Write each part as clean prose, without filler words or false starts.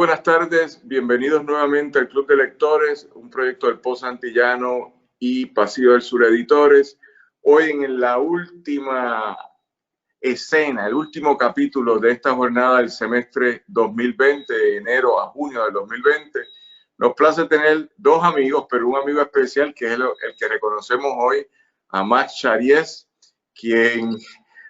Buenas tardes, bienvenidos nuevamente al Club de Lectores, un proyecto del Pozo Antillano y Pasillo del Sur Editores. Hoy en la última escena, el último capítulo de esta jornada del semestre 2020, de enero a junio del 2020, nos place tener dos amigos, pero un amigo especial que es el que reconocemos hoy, a Max Charies, quien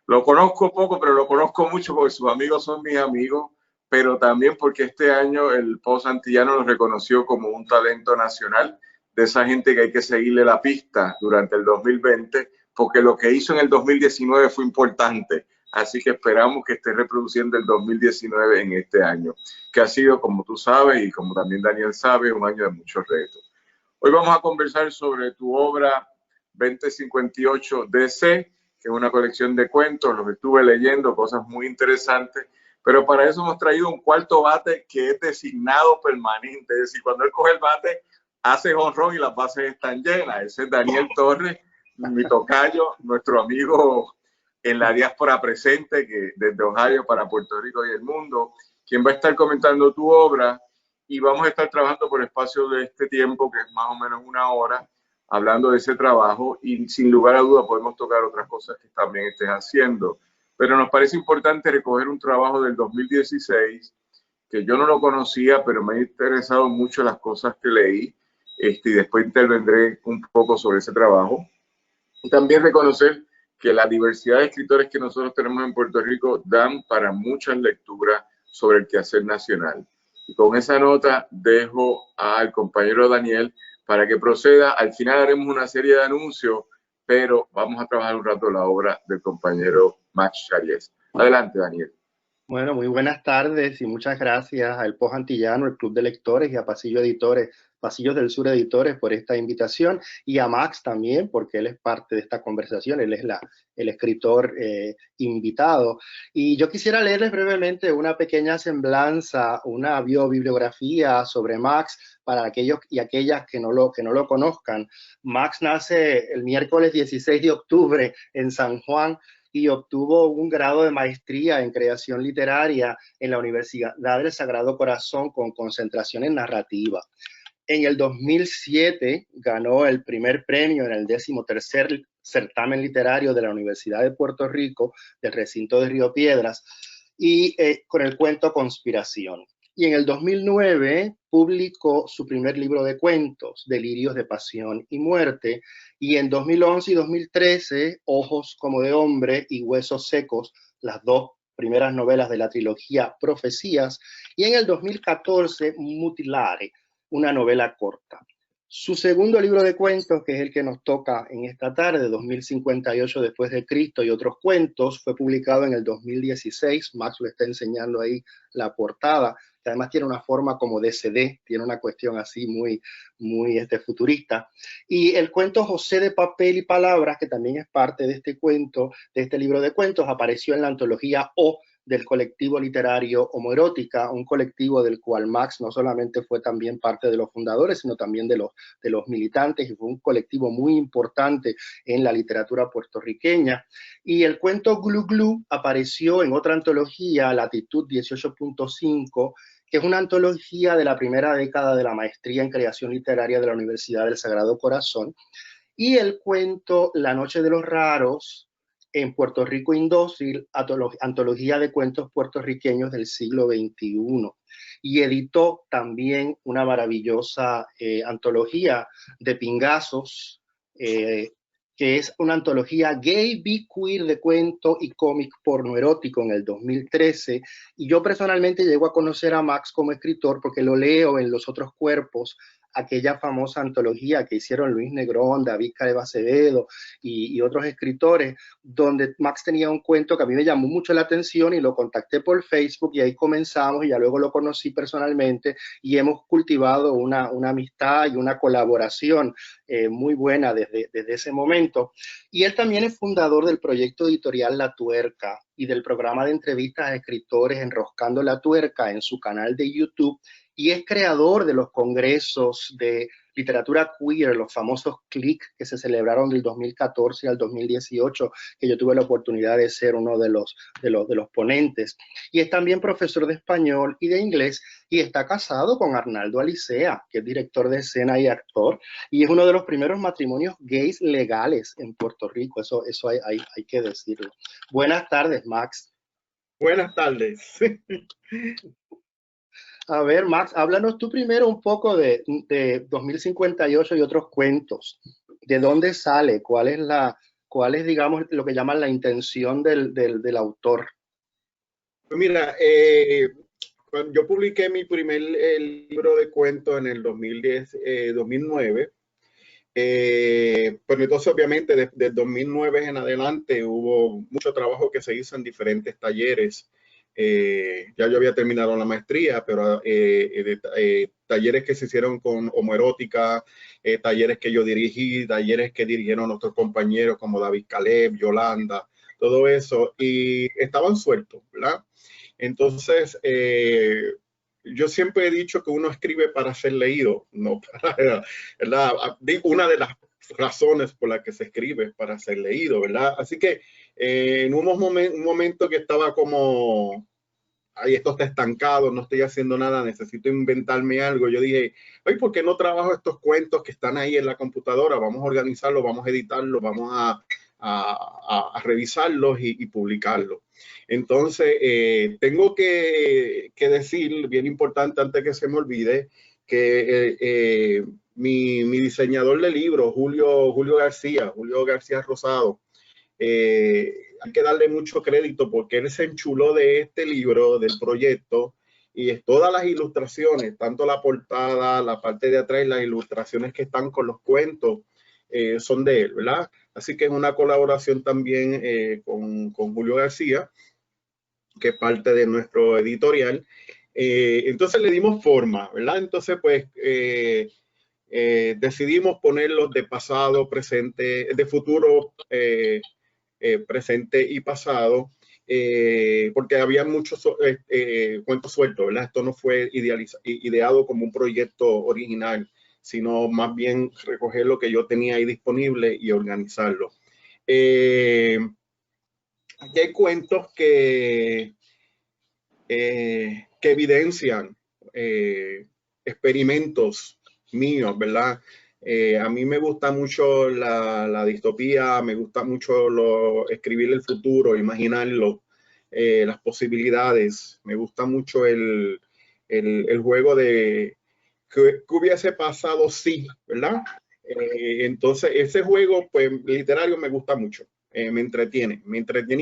lo conozco poco, pero lo conozco mucho porque sus amigos son mis amigos, pero también porque este año el Pozo Antillano lo reconoció como un talento nacional, de esa gente que hay que seguirle la pista durante el 2020, porque lo que hizo en el 2019 fue importante, así que esperamos que esté reproduciendo el 2019 en este año, que ha sido, como tú sabes y como también Daniel sabe, un año de muchos retos. Hoy vamos a conversar sobre tu obra 2058 DC, que es una colección de cuentos, los estuve leyendo, cosas muy interesantes, pero para eso hemos traído un cuarto bate que es designado permanente, es decir, cuando él coge el bate, hace jonrón y las bases están llenas. Ese es Daniel Torres, mi tocayo, nuestro amigo en la diáspora presente, que desde Ohio para Puerto Rico y el mundo, quien va a estar comentando tu obra, y vamos a estar trabajando por espacio de este tiempo, que es más o menos una hora, hablando de ese trabajo, y sin lugar a duda podemos tocar otras cosas que también estés haciendo. Pero nos parece importante recoger un trabajo del 2016, que yo no lo conocía, pero me ha interesado mucho las cosas que leí, y después intervendré un poco sobre ese trabajo. Y también reconocer que la diversidad de escritores que nosotros tenemos en Puerto Rico dan para muchas lecturas sobre el quehacer nacional. Y con esa nota dejo al compañero Daniel para que proceda. Al final haremos una serie de anuncios, pero vamos a trabajar un rato la obra del compañero Max Charies. Adelante, Daniel. Bueno, muy buenas tardes y muchas gracias al Pozo Antillano, el Club de Lectores y a Pasillos del Sur Editores por esta invitación, y a Max también, porque él es parte de esta conversación, él es el escritor invitado. Y yo quisiera leerles brevemente una pequeña semblanza, una bibliografía sobre Max para aquellos y aquellas que no lo conozcan. Max nace el miércoles 16 de octubre en San Juan, y obtuvo un grado de maestría en creación literaria en la Universidad del Sagrado Corazón con concentración en narrativa. En el 2007 ganó el primer premio en el 13º certamen literario de la Universidad de Puerto Rico, del recinto de Río Piedras, y con el cuento Conspiración. Y en el 2009 publicó su primer libro de cuentos, Delirios de Pasión y Muerte, y en 2011 y 2013, Ojos como de Hombre y Huesos Secos, las dos primeras novelas de la trilogía Profecías, y en el 2014, Mutilare, una novela corta. Su segundo libro de cuentos, que es el que nos toca en esta tarde, 2058 después de Cristo y otros cuentos, fue publicado en el 2016. Max lo está enseñando ahí la portada, que además tiene una forma como de CD, tiene una cuestión así muy futurista. Y el cuento José de Papel y Palabras, que también es parte de este cuento, de este libro de cuentos, apareció en la antología O del colectivo literario Homoerótica, un colectivo del cual Max no solamente fue también parte de los fundadores, sino también de los militantes, y fue un colectivo muy importante en la literatura puertorriqueña. Y el cuento Glu Glu apareció en otra antología, Latitud 18.5, que es una antología de la primera década de la maestría en creación literaria de la Universidad del Sagrado Corazón. Y el cuento La Noche de los Raros, en Puerto Rico Indócil, antología de cuentos puertorriqueños del siglo XXI. Y editó también una maravillosa antología de pingazos, que es una antología gay, bi, queer de cuento y cómic pornoerótico en el 2013. Y yo personalmente llego a conocer a Max como escritor porque lo leo en Los Otros Cuerpos, aquella famosa antología que hicieron Luis Negrón, David Caleva Acevedo y otros escritores, donde Max tenía un cuento que a mí me llamó mucho la atención y lo contacté por Facebook, y ahí comenzamos, y ya luego lo conocí personalmente y hemos cultivado una amistad y una colaboración muy buena desde ese momento. Y él también es fundador del proyecto editorial La Tuerca y del programa de entrevistas a escritores Enroscando la Tuerca en su canal de YouTube, y es creador de los congresos de literatura queer, los famosos CLIC que se celebraron del 2014 al 2018, que yo tuve la oportunidad de ser uno de los ponentes. Y es también profesor de español y de inglés, y está casado con Arnaldo Alicea, que es director de escena y actor, y es uno de los primeros matrimonios gays legales en Puerto Rico. Eso hay que decirlo. Buenas tardes, Max. Buenas tardes. A ver, Max, háblanos tú primero un poco de 2058 y otros cuentos. ¿De dónde sale? ¿Cuál es, digamos, lo que llaman la intención del autor? Pues mira, cuando yo publiqué mi primer libro de cuentos en el 2009, pero entonces obviamente desde 2009 en adelante hubo mucho trabajo que se hizo en diferentes talleres. Ya yo había terminado la maestría, pero talleres que se hicieron con homoerótica, talleres que yo dirigí, talleres que dirigieron otros compañeros como David Caleb, Yolanda, todo eso, y estaban sueltos, ¿verdad? Entonces, yo siempre he dicho que uno escribe para ser leído, no para, ¿verdad? Una de las razones por las que se escribe es para ser leído, ¿verdad? Así que en un momento que estaba como, ay, esto está estancado, no estoy haciendo nada, necesito inventarme algo, yo dije, oye, ¿por qué no trabajo estos cuentos que están ahí en la computadora? Vamos a organizarlos, vamos a editarlos, vamos a revisarlos y publicarlos. Entonces, tengo que decir, bien importante antes que se me olvide, que mi diseñador de libros, Julio García Rosado, hay que darle mucho crédito porque él se enchuló de este libro, del proyecto, y todas las ilustraciones, tanto la portada, la parte de atrás, las ilustraciones que están con los cuentos, son de él, ¿verdad? Así que es una colaboración también con Julio García, que es parte de nuestro editorial. Entonces le dimos forma, ¿verdad? Entonces, pues, decidimos ponerlos de pasado, presente, de futuro, presente y pasado, porque había muchos cuentos sueltos, ¿verdad? Esto no fue ideado como un proyecto original, sino más bien recoger lo que yo tenía ahí disponible y organizarlo. Aquí hay cuentos que evidencian experimentos míos, ¿verdad? A mí me gusta mucho la distopía, me gusta mucho escribir el futuro, imaginarlo, las posibilidades. Me gusta mucho el juego de qué hubiese pasado si, ¿verdad? Entonces, ese juego pues, literario me gusta mucho. Me entretiene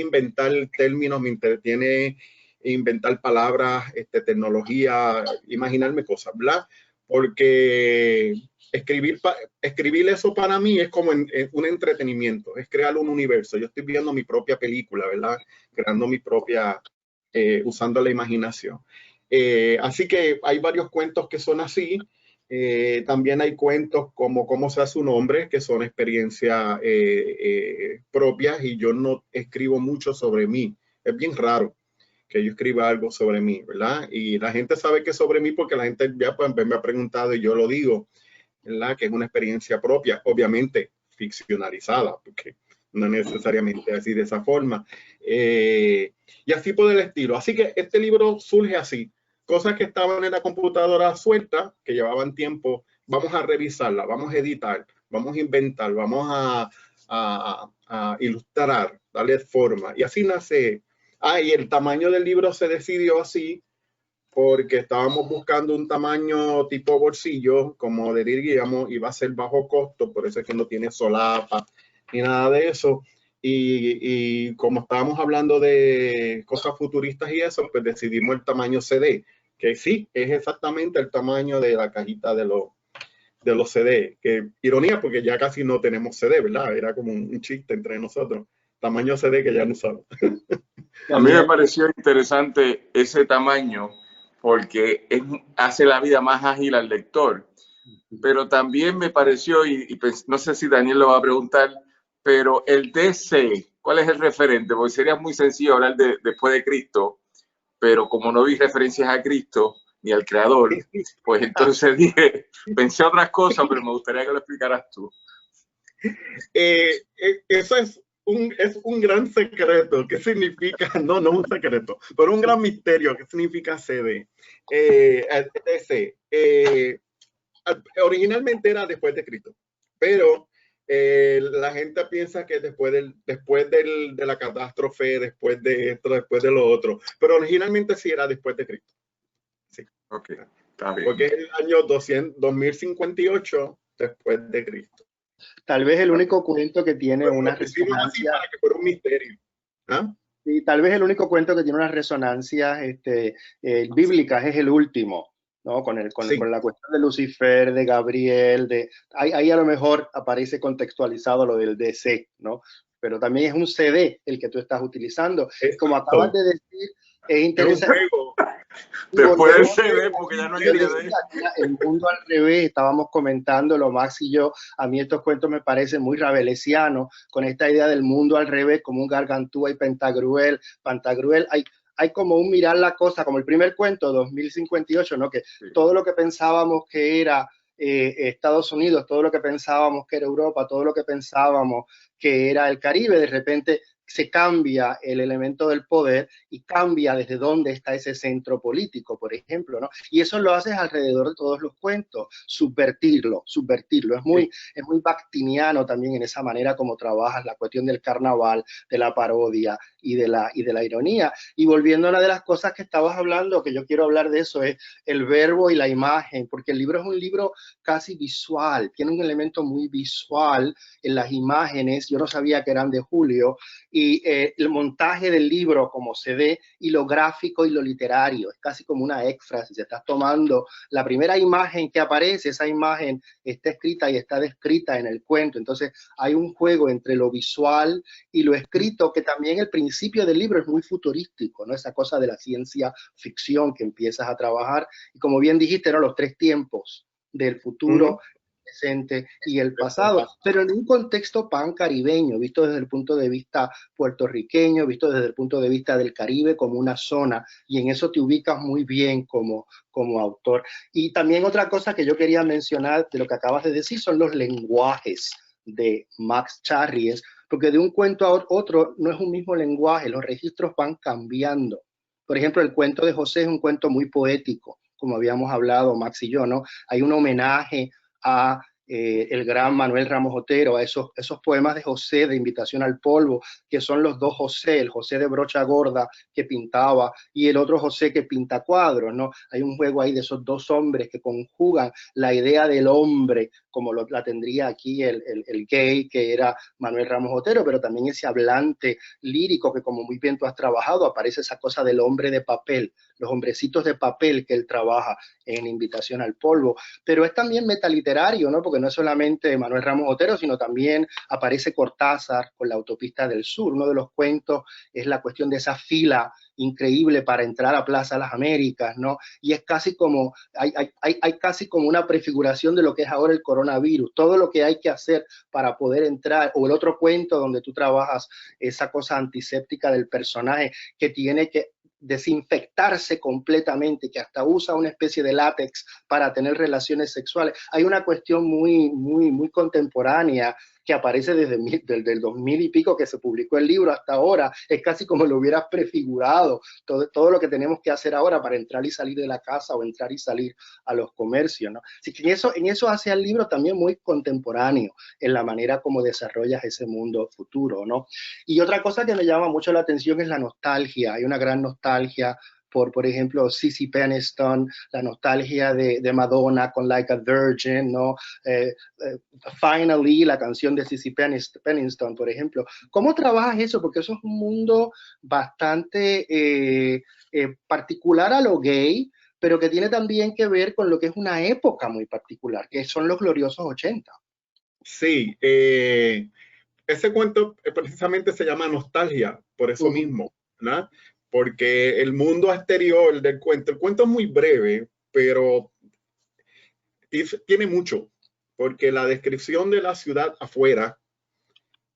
inventar términos, me entretiene inventar palabras, tecnología, imaginarme cosas, ¿verdad? Porque escribir eso para mí es como un entretenimiento, es crear un universo. Yo estoy viendo mi propia película, ¿verdad? Creando mi propia, usando la imaginación. Así que hay varios cuentos que son así. También hay cuentos como Cómo se hace un hombre, que son experiencias propias, y yo no escribo mucho sobre mí. Es bien raro que yo escriba algo sobre mí, ¿verdad? Y la gente sabe que es sobre mí porque la gente ya pues, me ha preguntado y yo lo digo, ¿verdad? Que es una experiencia propia, obviamente ficcionalizada, porque no necesariamente así de esa forma. Y así por el estilo. Así que este libro surge así. Cosas que estaban en la computadora suelta, que llevaban tiempo, vamos a revisarla, vamos a editar, vamos a inventar, vamos a ilustrar, darle forma. Y así nace. Y el tamaño del libro se decidió así porque estábamos buscando un tamaño tipo bolsillo, como diríamos, iba a ser bajo costo, por eso es que no tiene solapa ni nada de eso. Y como estábamos hablando de cosas futuristas y eso, pues decidimos el tamaño CD, que sí, es exactamente el tamaño de la cajita de los CD. Que ironía, porque ya casi no tenemos CD, ¿verdad? Era como un chiste entre nosotros. Tamaño CD que ya no usamos. A mí me pareció interesante ese tamaño porque hace la vida más ágil al lector. Pero también me pareció, no sé si Daniel lo va a preguntar, pero el DC, ¿cuál es el referente? Porque sería muy sencillo hablar después de Cristo, pero como no vi referencias a Cristo, ni al creador, pues entonces dije, pensé otras cosas, pero me gustaría que lo explicaras tú. Eso es un gran secreto. ¿Qué significa? No, no un secreto, pero un gran misterio. ¿Qué significa CD? Originalmente era después de Cristo, pero la gente piensa que después de la catástrofe, después de esto, después de lo otro, pero originalmente sí era después de Cristo. Sí. Ok, está bien. Porque es el año 2058 después de Cristo. Tal vez el único cuento que tiene una resonancia así para que fuera un misterio. ¿Ah? Sí, tal vez el único cuento que tiene una resonancia bíblicas es el último, ¿no? Con la cuestión de Lucifer, de Gabriel, ahí a lo mejor aparece contextualizado lo del DC, ¿no? Pero también es un CD el que tú estás utilizando. Exacto. Como acabas de decir, es interesante. Es un juego. Después del CD, porque ya no hay CD. El mundo al revés, estábamos comentándolo, Max y yo. A mí estos cuentos me parecen muy rabelesianos, con esta idea del mundo al revés, como un Gargantúa y Pantagruel. Hay como un mirar la cosa, como el primer cuento, 2058, ¿no? Que sí. Todo lo que pensábamos que era Estados Unidos, todo lo que pensábamos que era Europa, todo lo que pensábamos que era el Caribe, de repente se cambia el elemento del poder y cambia desde dónde está ese centro político, por ejemplo, ¿no? Y eso lo haces alrededor de todos los cuentos, subvertirlo. Es muy bakhtiniano también en esa manera como trabajas la cuestión del carnaval, de la parodia y de la ironía. Y volviendo a una de las cosas que estabas hablando, que yo quiero hablar de eso, es el verbo y la imagen, porque el libro es un libro casi visual, tiene un elemento muy visual en las imágenes. Yo no sabía que eran de Julio, y el montaje del libro como CD y lo gráfico y lo literario, es casi como una éfrasis. Estás tomando la primera imagen que aparece, esa imagen está escrita y está descrita en el cuento, entonces hay un juego entre lo visual y lo escrito, que también el principio del libro es muy futurístico, ¿no? Esa cosa de la ciencia ficción que empiezas a trabajar, y como bien dijiste, ¿no? Los tres tiempos del futuro, presente y el pasado, pero en un contexto pan-caribeño, visto desde el punto de vista puertorriqueño, visto desde el punto de vista del Caribe como una zona, y en eso te ubicas muy bien como autor. Y también otra cosa que yo quería mencionar de lo que acabas de decir son los lenguajes de Max Charries, porque de un cuento a otro no es un mismo lenguaje, los registros van cambiando. Por ejemplo, el cuento de José es un cuento muy poético, como habíamos hablado Max y yo, ¿no? Hay un homenaje a el gran Manuel Ramos Otero, a esos poemas de José, de Invitación al Polvo, que son los dos José, el José de brocha gorda que pintaba y el otro José que pinta cuadros, ¿no? Hay un juego ahí de esos dos hombres que conjugan la idea del hombre, como la tendría aquí el gay, que era Manuel Ramos Otero, pero también ese hablante lírico que, como muy bien tú has trabajado, aparece esa cosa del hombre de papel, los hombrecitos de papel que él trabaja en Invitación al Polvo, pero es también metaliterario, ¿no? Porque no es solamente Manuel Ramos Otero, sino también aparece Cortázar con La Autopista del Sur. Uno de los cuentos es la cuestión de esa fila increíble para entrar a Plaza Las Américas, ¿no? Y es casi como, hay casi como una prefiguración de lo que es ahora el coronavirus, todo lo que hay que hacer para poder entrar, o el otro cuento donde tú trabajas esa cosa antiséptica del personaje que tiene que desinfectarse completamente, que hasta usa una especie de látex para tener relaciones sexuales. Hay una cuestión muy contemporánea que aparece desde el 2000 y pico que se publicó el libro hasta ahora. Es casi como lo hubieras prefigurado, todo lo que tenemos que hacer ahora para entrar y salir de la casa o entrar y salir a los comercios, ¿no? Así que en eso hace el libro también muy contemporáneo, en la manera como desarrollas ese mundo futuro, ¿no? Y otra cosa que me llama mucho la atención es la nostalgia. Hay una gran nostalgia por ejemplo, Cici Peniston, la nostalgia de Madonna con Like a Virgin, ¿no? Finally, la canción de Cici Peniston, por ejemplo. ¿Cómo trabajas eso? Porque eso es un mundo bastante particular a lo gay, pero que tiene también que ver con lo que es una época muy particular, que son los gloriosos 80. Sí, ese cuento precisamente se llama Nostalgia, por eso mismo, ¿no? Porque el mundo exterior del cuento, el cuento es muy breve, pero tiene mucho, porque la descripción de la ciudad afuera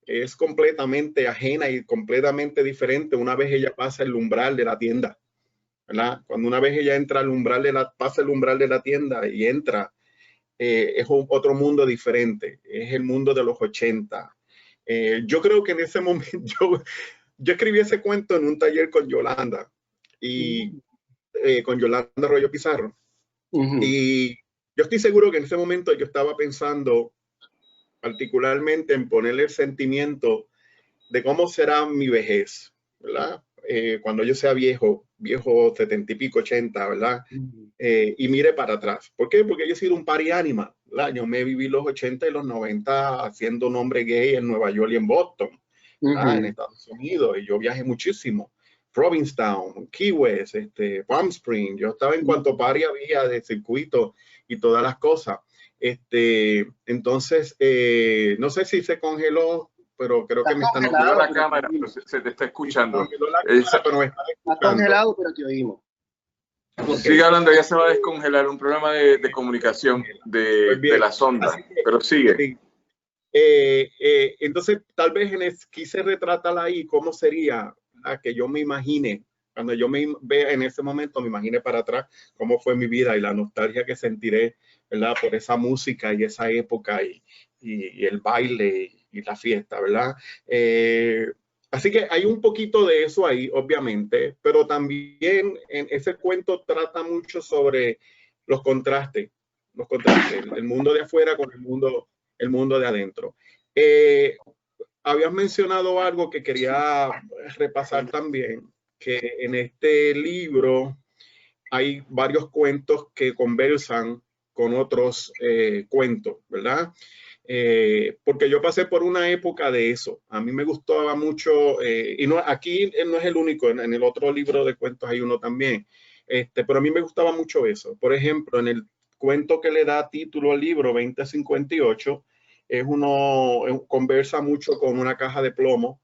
es completamente ajena y completamente diferente una vez ella pasa el umbral de la tienda. ¿verdad? Cuando una vez ella entra al umbral pasa el umbral de la tienda y entra, es otro mundo diferente, es el mundo de los 80. Yo creo que en ese momento, yo escribí ese cuento en un taller con Yolanda, y con Yolanda Arroyo Pizarro. Y yo estoy seguro que en ese momento yo estaba pensando particularmente en ponerle el sentimiento de cómo será mi vejez, ¿verdad? Cuando yo sea viejo, 70 y pico, 80, ¿verdad? Y mire para atrás. ¿Por qué? Porque yo he sido un party animal, ¿verdad? Yo me viví los 80 y los 90 haciendo un hombre gay en Nueva York y en Boston, en Estados Unidos, y yo viajé muchísimo. Provincetown, Key West, Palm Springs, yo estaba en cuanto party había de circuito y todas las cosas. Entonces, no sé si se congeló, pero creo que me están congelado la cámara, pero se te está escuchando. Está congelado, pero te oímos. Sigue hablando, ya se va a descongelar, un problema de comunicación de la sonda, pero sigue. Entonces, tal vez quise retratarla ahí, cómo sería que yo me imagine, cuando yo me vea en ese momento, me imagine para atrás cómo fue mi vida y la nostalgia que sentiré, ¿verdad? Por esa música y esa época y el baile y la fiesta, ¿verdad? Así que hay un poquito de eso ahí, obviamente, pero también en ese cuento trata mucho sobre los contrastes, el mundo de afuera con el mundo de adentro. Habías mencionado algo que quería repasar también, que en este libro hay varios cuentos que conversan con otros cuentos, ¿verdad? Porque yo pasé por una época de eso. A mí me gustaba mucho, y no, aquí no es el único, en el otro libro de cuentos hay uno también, pero a mí me gustaba mucho eso. Por ejemplo, en el cuento que le da título al libro, 2058, conversa mucho con una caja de plomo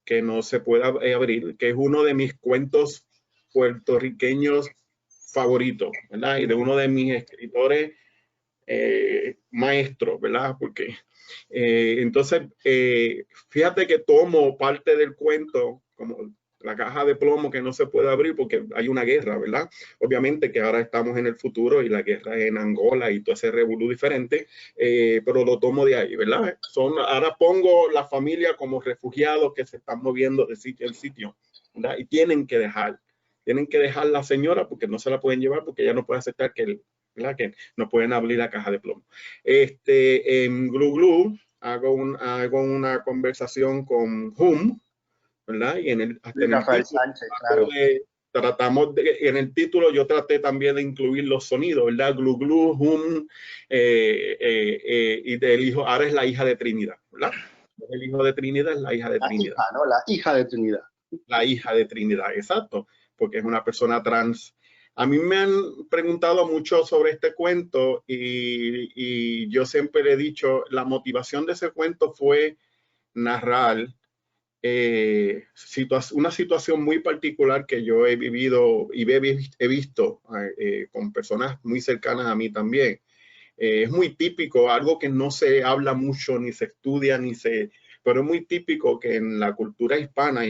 que no se puede abrir, que es uno de mis cuentos puertorriqueños favoritos, ¿verdad? Y de uno de mis escritores maestros, ¿verdad? Porque entonces, fíjate que tomo parte del cuento como la caja de plomo que no se puede abrir porque hay una guerra, ¿verdad? Obviamente que ahora estamos en el futuro y la guerra es en Angola y todo ese revolú diferente, pero lo tomo de ahí, ¿verdad? Ahora pongo la familia como refugiados que se están moviendo de sitio en sitio, ¿verdad? Y tienen que dejar la señora porque no se la pueden llevar porque ella no puede aceptar que que no pueden abrir la caja de plomo. En Glu Glu hago una conversación con Hum, ¿verdad? Y en el Rafael Sánchez, claro. En el título yo traté también de incluir los sonidos, ¿verdad? Glu Glu, Hum, y del hijo, ahora es la hija de Trinidad, ¿verdad? El hijo de Trinidad es la hija de Trinidad. Hija, ¿no? La hija de Trinidad. La hija de Trinidad, exacto, porque es una persona trans. A mí me han preguntado mucho sobre este cuento y yo siempre le he dicho, la motivación de ese cuento fue narrar una situación muy particular que yo he vivido y he visto con personas muy cercanas a mí también. Es muy típico, algo que no se habla mucho, ni se estudia, pero es muy típico que en la cultura hispana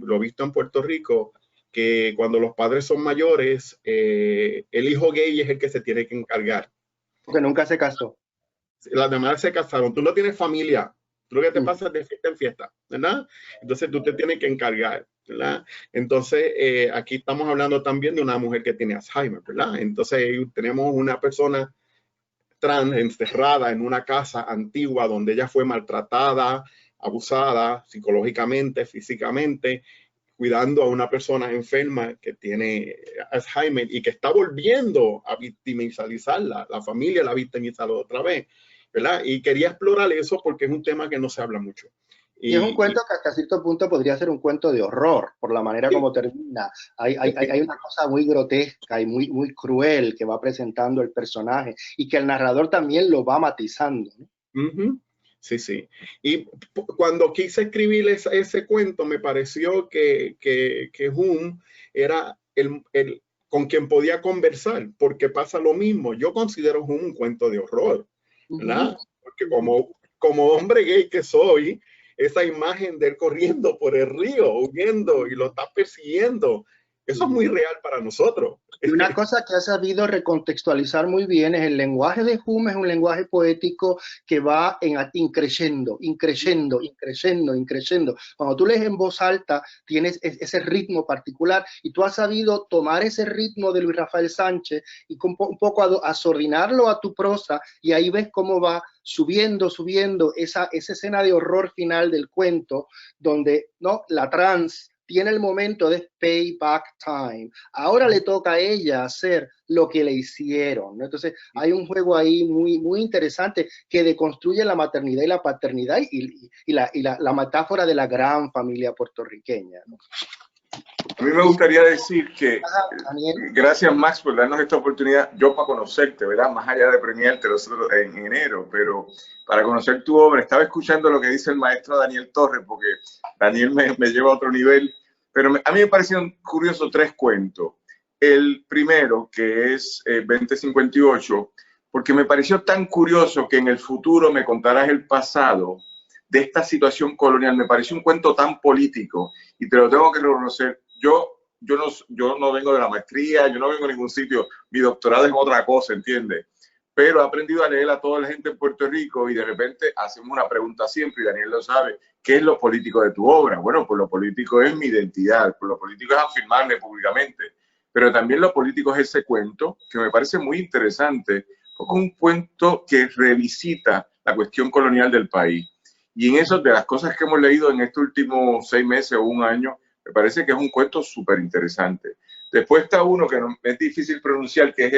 lo visto en Puerto Rico, que cuando los padres son mayores, el hijo gay es el que se tiene que encargar. Porque nunca se casó. Las demás se casaron. Tú no tienes familia. Tú lo que te pasas de fiesta en fiesta, ¿verdad? Entonces tú te tienes que encargar, ¿verdad? Entonces aquí estamos hablando también de una mujer que tiene Alzheimer, ¿verdad? Entonces tenemos una persona trans encerrada en una casa antigua donde ella fue maltratada, abusada psicológicamente, físicamente, cuidando a una persona enferma que tiene Alzheimer y que está volviendo a victimizarla. La familia la ha victimizado otra vez, ¿verdad? Y quería explorar eso porque es un tema que no se habla mucho. Y es un cuento que hasta cierto punto podría ser un cuento de horror, por la manera como termina. Hay una cosa muy grotesca y muy cruel que va presentando el personaje y que el narrador también lo va matizando, ¿no? Sí, sí. Y cuando quise escribir ese cuento, me pareció que Hum era con quien podía conversar, porque pasa lo mismo. Yo considero Hum un cuento de horror, ¿verdad? Porque como hombre gay que soy, esa imagen de él corriendo por el río, huyendo y lo está persiguiendo, Eso es muy real para nosotros. Y una cosa que ha sabido recontextualizar muy bien es el lenguaje de Hume, es un lenguaje poético que va increciendo, increciendo, increciendo, increciendo. Cuando tú lees en voz alta, tienes ese ritmo particular y tú has sabido tomar ese ritmo de Luis Rafael Sánchez y un poco asordinarlo a tu prosa, y ahí ves cómo va subiendo, subiendo esa escena de horror final del cuento, donde ¿no? La trans tiene el momento de payback time. Ahora le toca a ella hacer lo que le hicieron, ¿no? Entonces hay un juego ahí muy, muy interesante que deconstruye la maternidad y la paternidad y la metáfora de la gran familia puertorriqueña, ¿no? A mí me gustaría decir que, gracias Max por darnos esta oportunidad, yo para conocerte, ¿verdad? Más allá de premiarte nosotros en enero, pero para conocer tu obra, estaba escuchando lo que dice el maestro Daniel Torres, porque Daniel me lleva a otro nivel, pero a mí me parecieron curiosos 3 cuentos. El primero, que es 2058, porque me pareció tan curioso que en el futuro me contarás el pasado de esta situación colonial. Me pareció un cuento tan político y te lo tengo que reconocer. Yo no vengo de la maestría, yo no vengo de ningún sitio, mi doctorado es otra cosa, ¿entiendes? Pero he aprendido a leer a toda la gente en Puerto Rico y de repente hacemos una pregunta siempre, y Daniel lo sabe, ¿qué es lo político de tu obra? Bueno, pues lo político es mi identidad, pues lo político es afirmarme públicamente, pero también lo político es ese cuento que me parece muy interesante, porque es un cuento que revisita la cuestión colonial del país. Y en eso, de las cosas que hemos leído en estos últimos 6 meses o un año, me parece que es un cuento súper interesante. Después está uno que no, es difícil pronunciar, que es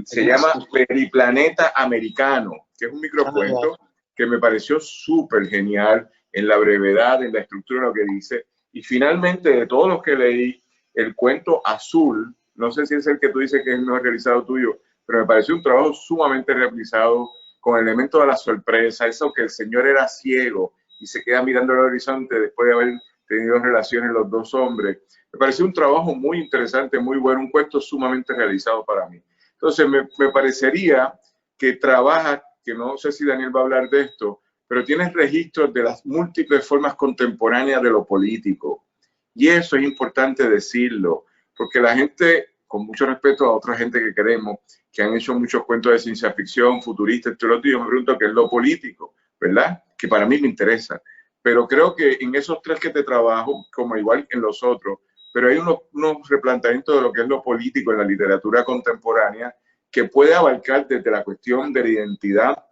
se llama Periplaneta Americano, que es un microcuento que me pareció súper genial en la brevedad, en la estructura de lo que dice. Y finalmente, de todos los que leí, el cuento Azul, no sé si es el que tú dices que es el mejor realizado tuyo, pero me pareció un trabajo sumamente realizado, con el elemento de la sorpresa, eso que el señor era ciego y se queda mirando el horizonte después de haber tenido relaciones los 2 hombres. Me pareció un trabajo muy interesante, muy bueno, un cuento sumamente realizado para mí. Entonces, me parecería que trabaja, que no sé si Daniel va a hablar de esto, pero tienes registros de las múltiples formas contemporáneas de lo político. Y eso es importante decirlo, porque la gente, con mucho respeto a otra gente que queremos, que han hecho muchos cuentos de ciencia ficción, futuristas, yo me pregunto qué es lo político, ¿verdad? Que para mí me interesa. Pero creo que en esos 3 que te trabajo, como igual en los otros, pero hay unos replanteamientos de lo que es lo político en la literatura contemporánea que puede abarcar desde la cuestión de la identidad,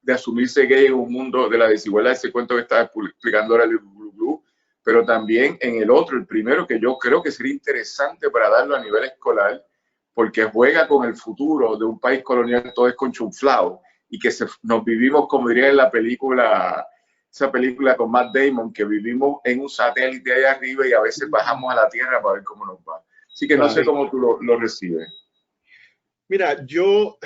de asumirse gay en un mundo de la desigualdad, ese cuento que estaba explicando ahora el Blue, pero también en el otro, el primero, que yo creo que sería interesante para darlo a nivel escolar, porque juega con el futuro de un país colonial todo esconchuflado y que nos vivimos, como diría en la película, esa película con Matt Damon, que vivimos en un satélite allá arriba y a veces bajamos a la tierra para ver cómo nos va. Así que no sé cómo tú lo recibes. Mira, yo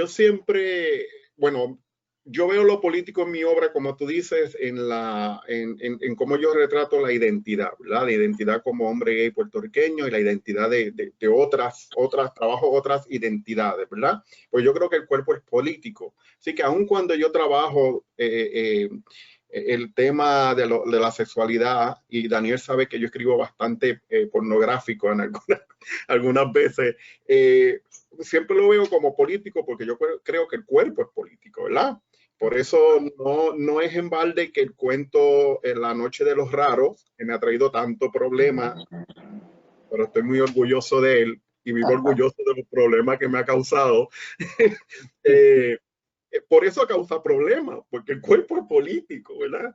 siempre, bueno, yo veo lo político en mi obra, como tú dices, en cómo yo retrato la identidad, ¿verdad? La identidad como hombre gay puertorriqueño y la identidad de trabajo otras identidades, ¿verdad? Pues yo creo que el cuerpo es político. Así que aun cuando yo trabajo el tema de la sexualidad, y Daniel sabe que yo escribo bastante pornográfico en algunas veces, siempre lo veo como político porque yo creo que el cuerpo es político, ¿verdad? Por eso no es en balde que el cuento en La Noche de los Raros, que me ha traído tanto problema, pero estoy muy orgulloso de él y vivo orgulloso de los problemas que me ha causado. Por eso causa problemas, porque el cuerpo es político, ¿verdad?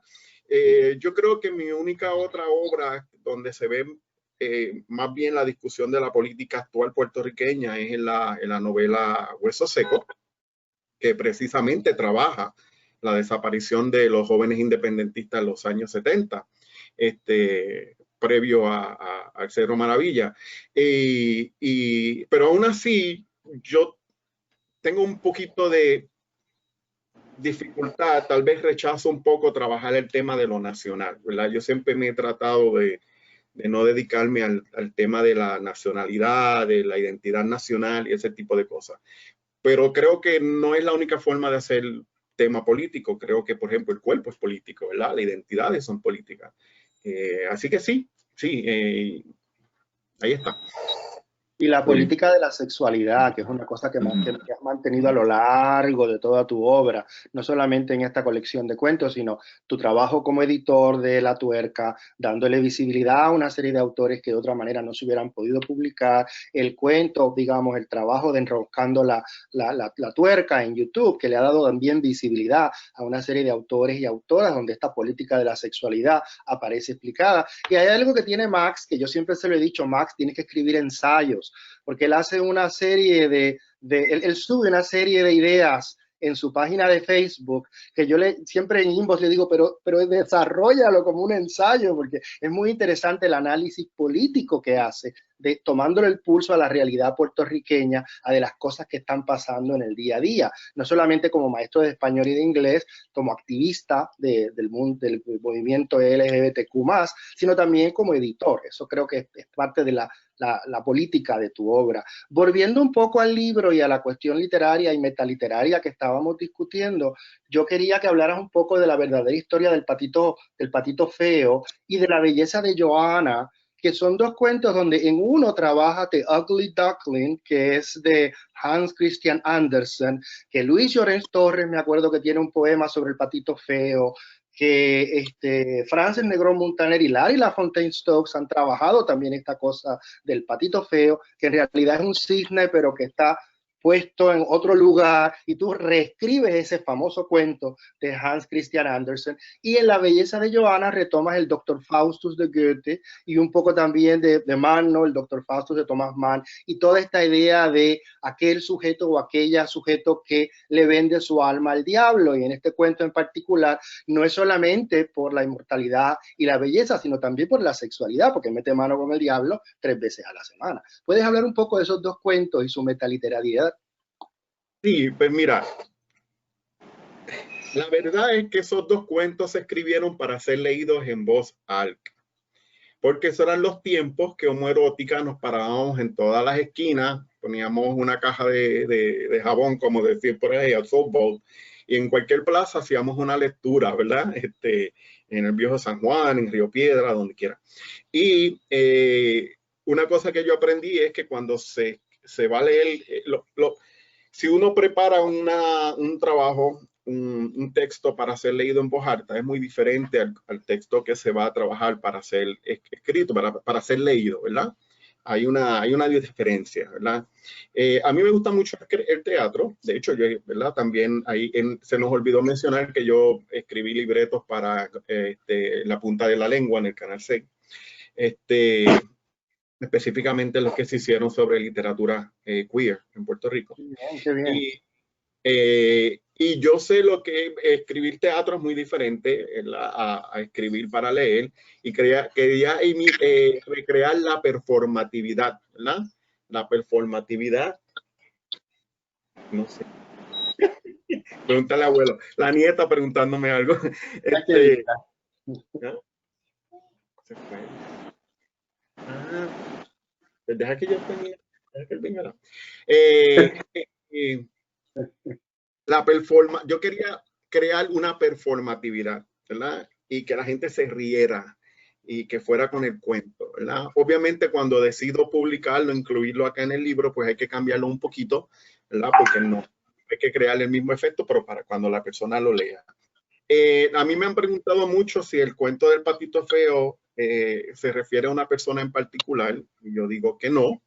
Yo creo que mi única otra obra donde se ve más bien la discusión de la política actual puertorriqueña es en la novela Hueso Seco, que precisamente trabaja la desaparición de los jóvenes independentistas en los años 70, previo al Cerro Maravilla. Pero aún así, yo tengo un poquito de dificultad, tal vez rechazo un poco trabajar el tema de lo nacional, ¿verdad? Yo siempre me he tratado de no dedicarme al tema de la nacionalidad, de la identidad nacional y ese tipo de cosas. Pero creo que no es la única forma de hacer tema político. Creo que, por ejemplo, el cuerpo es político, ¿verdad? Las identidades son políticas. Así que sí, ahí está. Y la política de la sexualidad, que es una cosa que has mantenido a lo largo de toda tu obra, no solamente en esta colección de cuentos, sino tu trabajo como editor de La Tuerca, dándole visibilidad a una serie de autores que de otra manera no se hubieran podido publicar, el cuento, digamos, el trabajo de Enroscando la Tuerca en YouTube, que le ha dado también visibilidad a una serie de autores y autoras donde esta política de la sexualidad aparece explicada. Y hay algo que tiene Max, que yo siempre se lo he dicho, Max, tienes que escribir ensayos, porque él hace una serie él sube una serie de ideas en su página de Facebook, que yo siempre en inbox le digo, pero desarrollalo como un ensayo, porque es muy interesante el análisis político que hace, tomándole el pulso a la realidad puertorriqueña, a de las cosas que están pasando en el día a día, no solamente como maestro de español y de inglés, como activista del movimiento LGBTQ+, sino también como editor. Eso creo que es parte de la política de tu obra. Volviendo un poco al libro y a la cuestión literaria y metaliteraria que estábamos discutiendo, yo quería que hablaras un poco de la verdadera historia del patito feo y de la belleza de Johanna, que son dos cuentos donde en uno trabaja The Ugly Duckling, que es de Hans Christian Andersen, que Luis Llorens Torres, me acuerdo que tiene un poema sobre el patito feo, que Frances Negrón Montaner y Larry LaFontaine Stokes han trabajado también esta cosa del patito feo, que en realidad es un cisne, pero que está puesto en otro lugar, y tú reescribes ese famoso cuento de Hans Christian Andersen, y en La belleza de Johanna retomas el Dr. Faustus de Goethe, y un poco también de Mann, ¿no? El Dr. Faustus de Thomas Mann, y toda esta idea de aquel sujeto o aquella sujeto que le vende su alma al diablo, y en este cuento en particular, no es solamente por la inmortalidad y la belleza, sino también por la sexualidad, porque mete mano con el diablo 3 veces a la semana. ¿Puedes hablar un poco de esos dos cuentos y su metaliterariedad? Sí, pues mira, la verdad es que esos dos cuentos se escribieron para ser leídos en voz alta, porque esos eran los tiempos que homoerótica nos parábamos en todas las esquinas, poníamos una caja de jabón, como decir por ahí, al softball, y en cualquier plaza hacíamos una lectura, ¿verdad? En el viejo San Juan, en Río Piedra, donde quiera. Y una cosa que yo aprendí es que cuando se va a leer, si uno prepara un trabajo, un texto para ser leído en voz alta, es muy diferente al texto que se va a trabajar para ser escrito, para ser leído, ¿verdad? Hay una diferencia, ¿verdad? A mí me gusta mucho el teatro. De hecho, yo, ¿verdad? También ahí se nos olvidó mencionar que yo escribí libretos para La Punta de la Lengua en el Canal 6. Específicamente los que se hicieron sobre literatura queer en Puerto Rico. Bien, qué bien. Y yo sé lo que escribir teatro es muy diferente a escribir para leer, y quería recrear la performatividad, ¿verdad? La performatividad, no sé. Pregúntale al abuelo, la nieta preguntándome algo. ¿No? Se fue. Pues deja que yo termine, deja que él venga. Yo quería crear una performatividad, ¿verdad? Y que la gente se riera y que fuera con el cuento, ¿verdad? Obviamente cuando decido publicarlo, incluirlo acá en el libro, pues hay que cambiarlo un poquito, ¿verdad? Porque no hay que crear el mismo efecto, pero para cuando la persona lo lea. A mí me han preguntado mucho si el cuento del patito feo se refiere a una persona en particular, y yo digo que no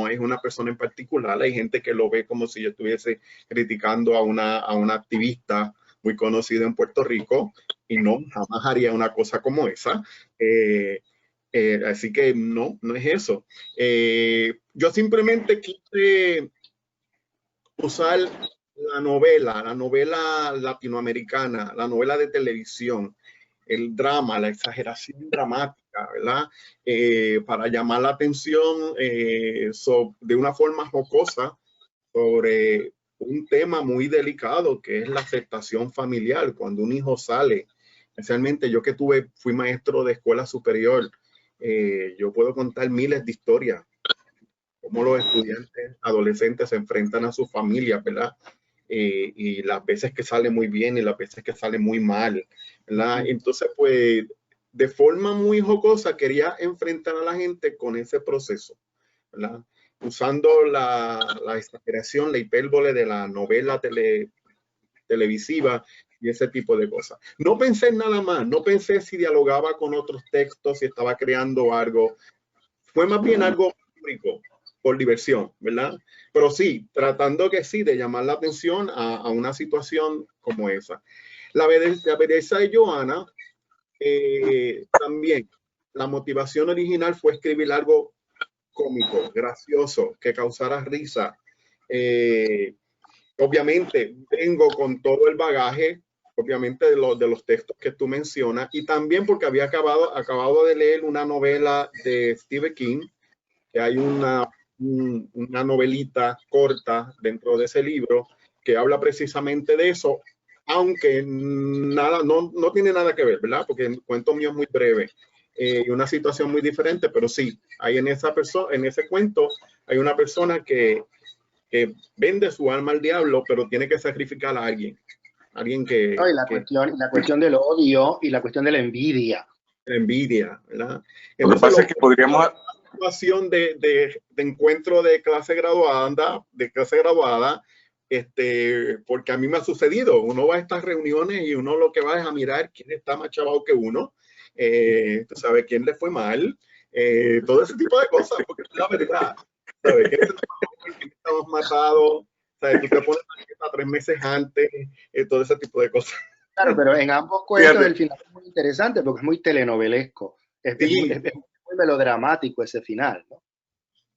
es una persona en particular. Hay gente que lo ve como si yo estuviese criticando a una activista muy conocida en Puerto Rico, y no, jamás haría una cosa como esa. Así que no es eso. Yo simplemente quise usar la novela latinoamericana, la novela de televisión, el drama, la exageración dramática, ¿verdad? Para llamar la atención de una forma jocosa sobre un tema muy delicado, que es la aceptación familiar. Cuando un hijo sale, especialmente yo que fui maestro de escuela superior, yo puedo contar miles de historias, cómo los estudiantes adolescentes se enfrentan a sus familias, ¿verdad? Y las veces que sale muy bien y las veces que sale muy mal, ¿verdad? Entonces, pues, de forma muy jocosa quería enfrentar a la gente con ese proceso, ¿verdad? Usando la exageración, la hipérbole de la novela televisiva y ese tipo de cosas. No pensé en nada más, no pensé si dialogaba con otros textos, si estaba creando algo. Fue más bien algo público, por diversión, ¿verdad? Pero sí, tratando que sí, de llamar la atención a una situación como esa. La belleza de Johanna, también, la motivación original fue escribir algo cómico, gracioso, que causara risa. Obviamente, vengo con todo el bagaje, obviamente, de los textos que tú mencionas, y también porque había acabado de leer una novela de Stephen King, que hay una novelita corta dentro de ese libro que habla precisamente de eso, aunque nada, no tiene nada que ver, ¿verdad? Porque el cuento mío es muy breve y una situación muy diferente, pero sí, hay en ese cuento hay una persona que vende su alma al diablo, pero tiene que sacrificar a alguien. Alguien que... No, y la cuestión del odio y la cuestión de la envidia. Envidia, ¿verdad? Lo que pasa es que podríamos... situación de encuentro de clase graduada, porque a mí me ha sucedido. Uno va a estas reuniones y uno lo que va es a mirar quién está más chavado que uno, tú sabes quién le fue mal, todo ese tipo de cosas, porque es la verdad. ¿Sabes? ¿Quién estamos matados? ¿Sabes? Tú te pones la 3 meses antes, todo ese tipo de cosas. Claro, pero en ambos cuentos el final es muy interesante porque es muy telenovelesco. Es muy melodramático ese final, ¿no?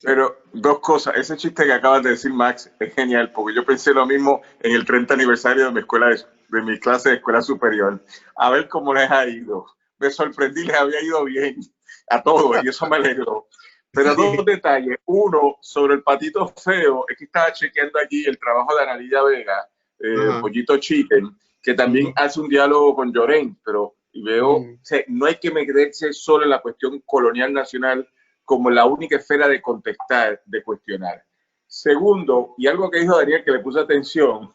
Pero dos cosas, ese chiste que acabas de decir, Max, es genial, porque yo pensé lo mismo en el 30 aniversario de mi escuela, de mi clase de escuela superior. A ver cómo les ha ido. Me sorprendí, les había ido bien a todos y eso me alegró. Pero dos detalles. Uno, sobre el patito feo, es que estaba chequeando aquí el trabajo de Analia Vega, Pollito Chicken, que también hace un diálogo con Llorén, pero y veo, o sea, no hay que meterse solo en la cuestión colonial nacional como la única esfera de contestar, de cuestionar. Segundo, y algo que dijo Daniel que le puse atención,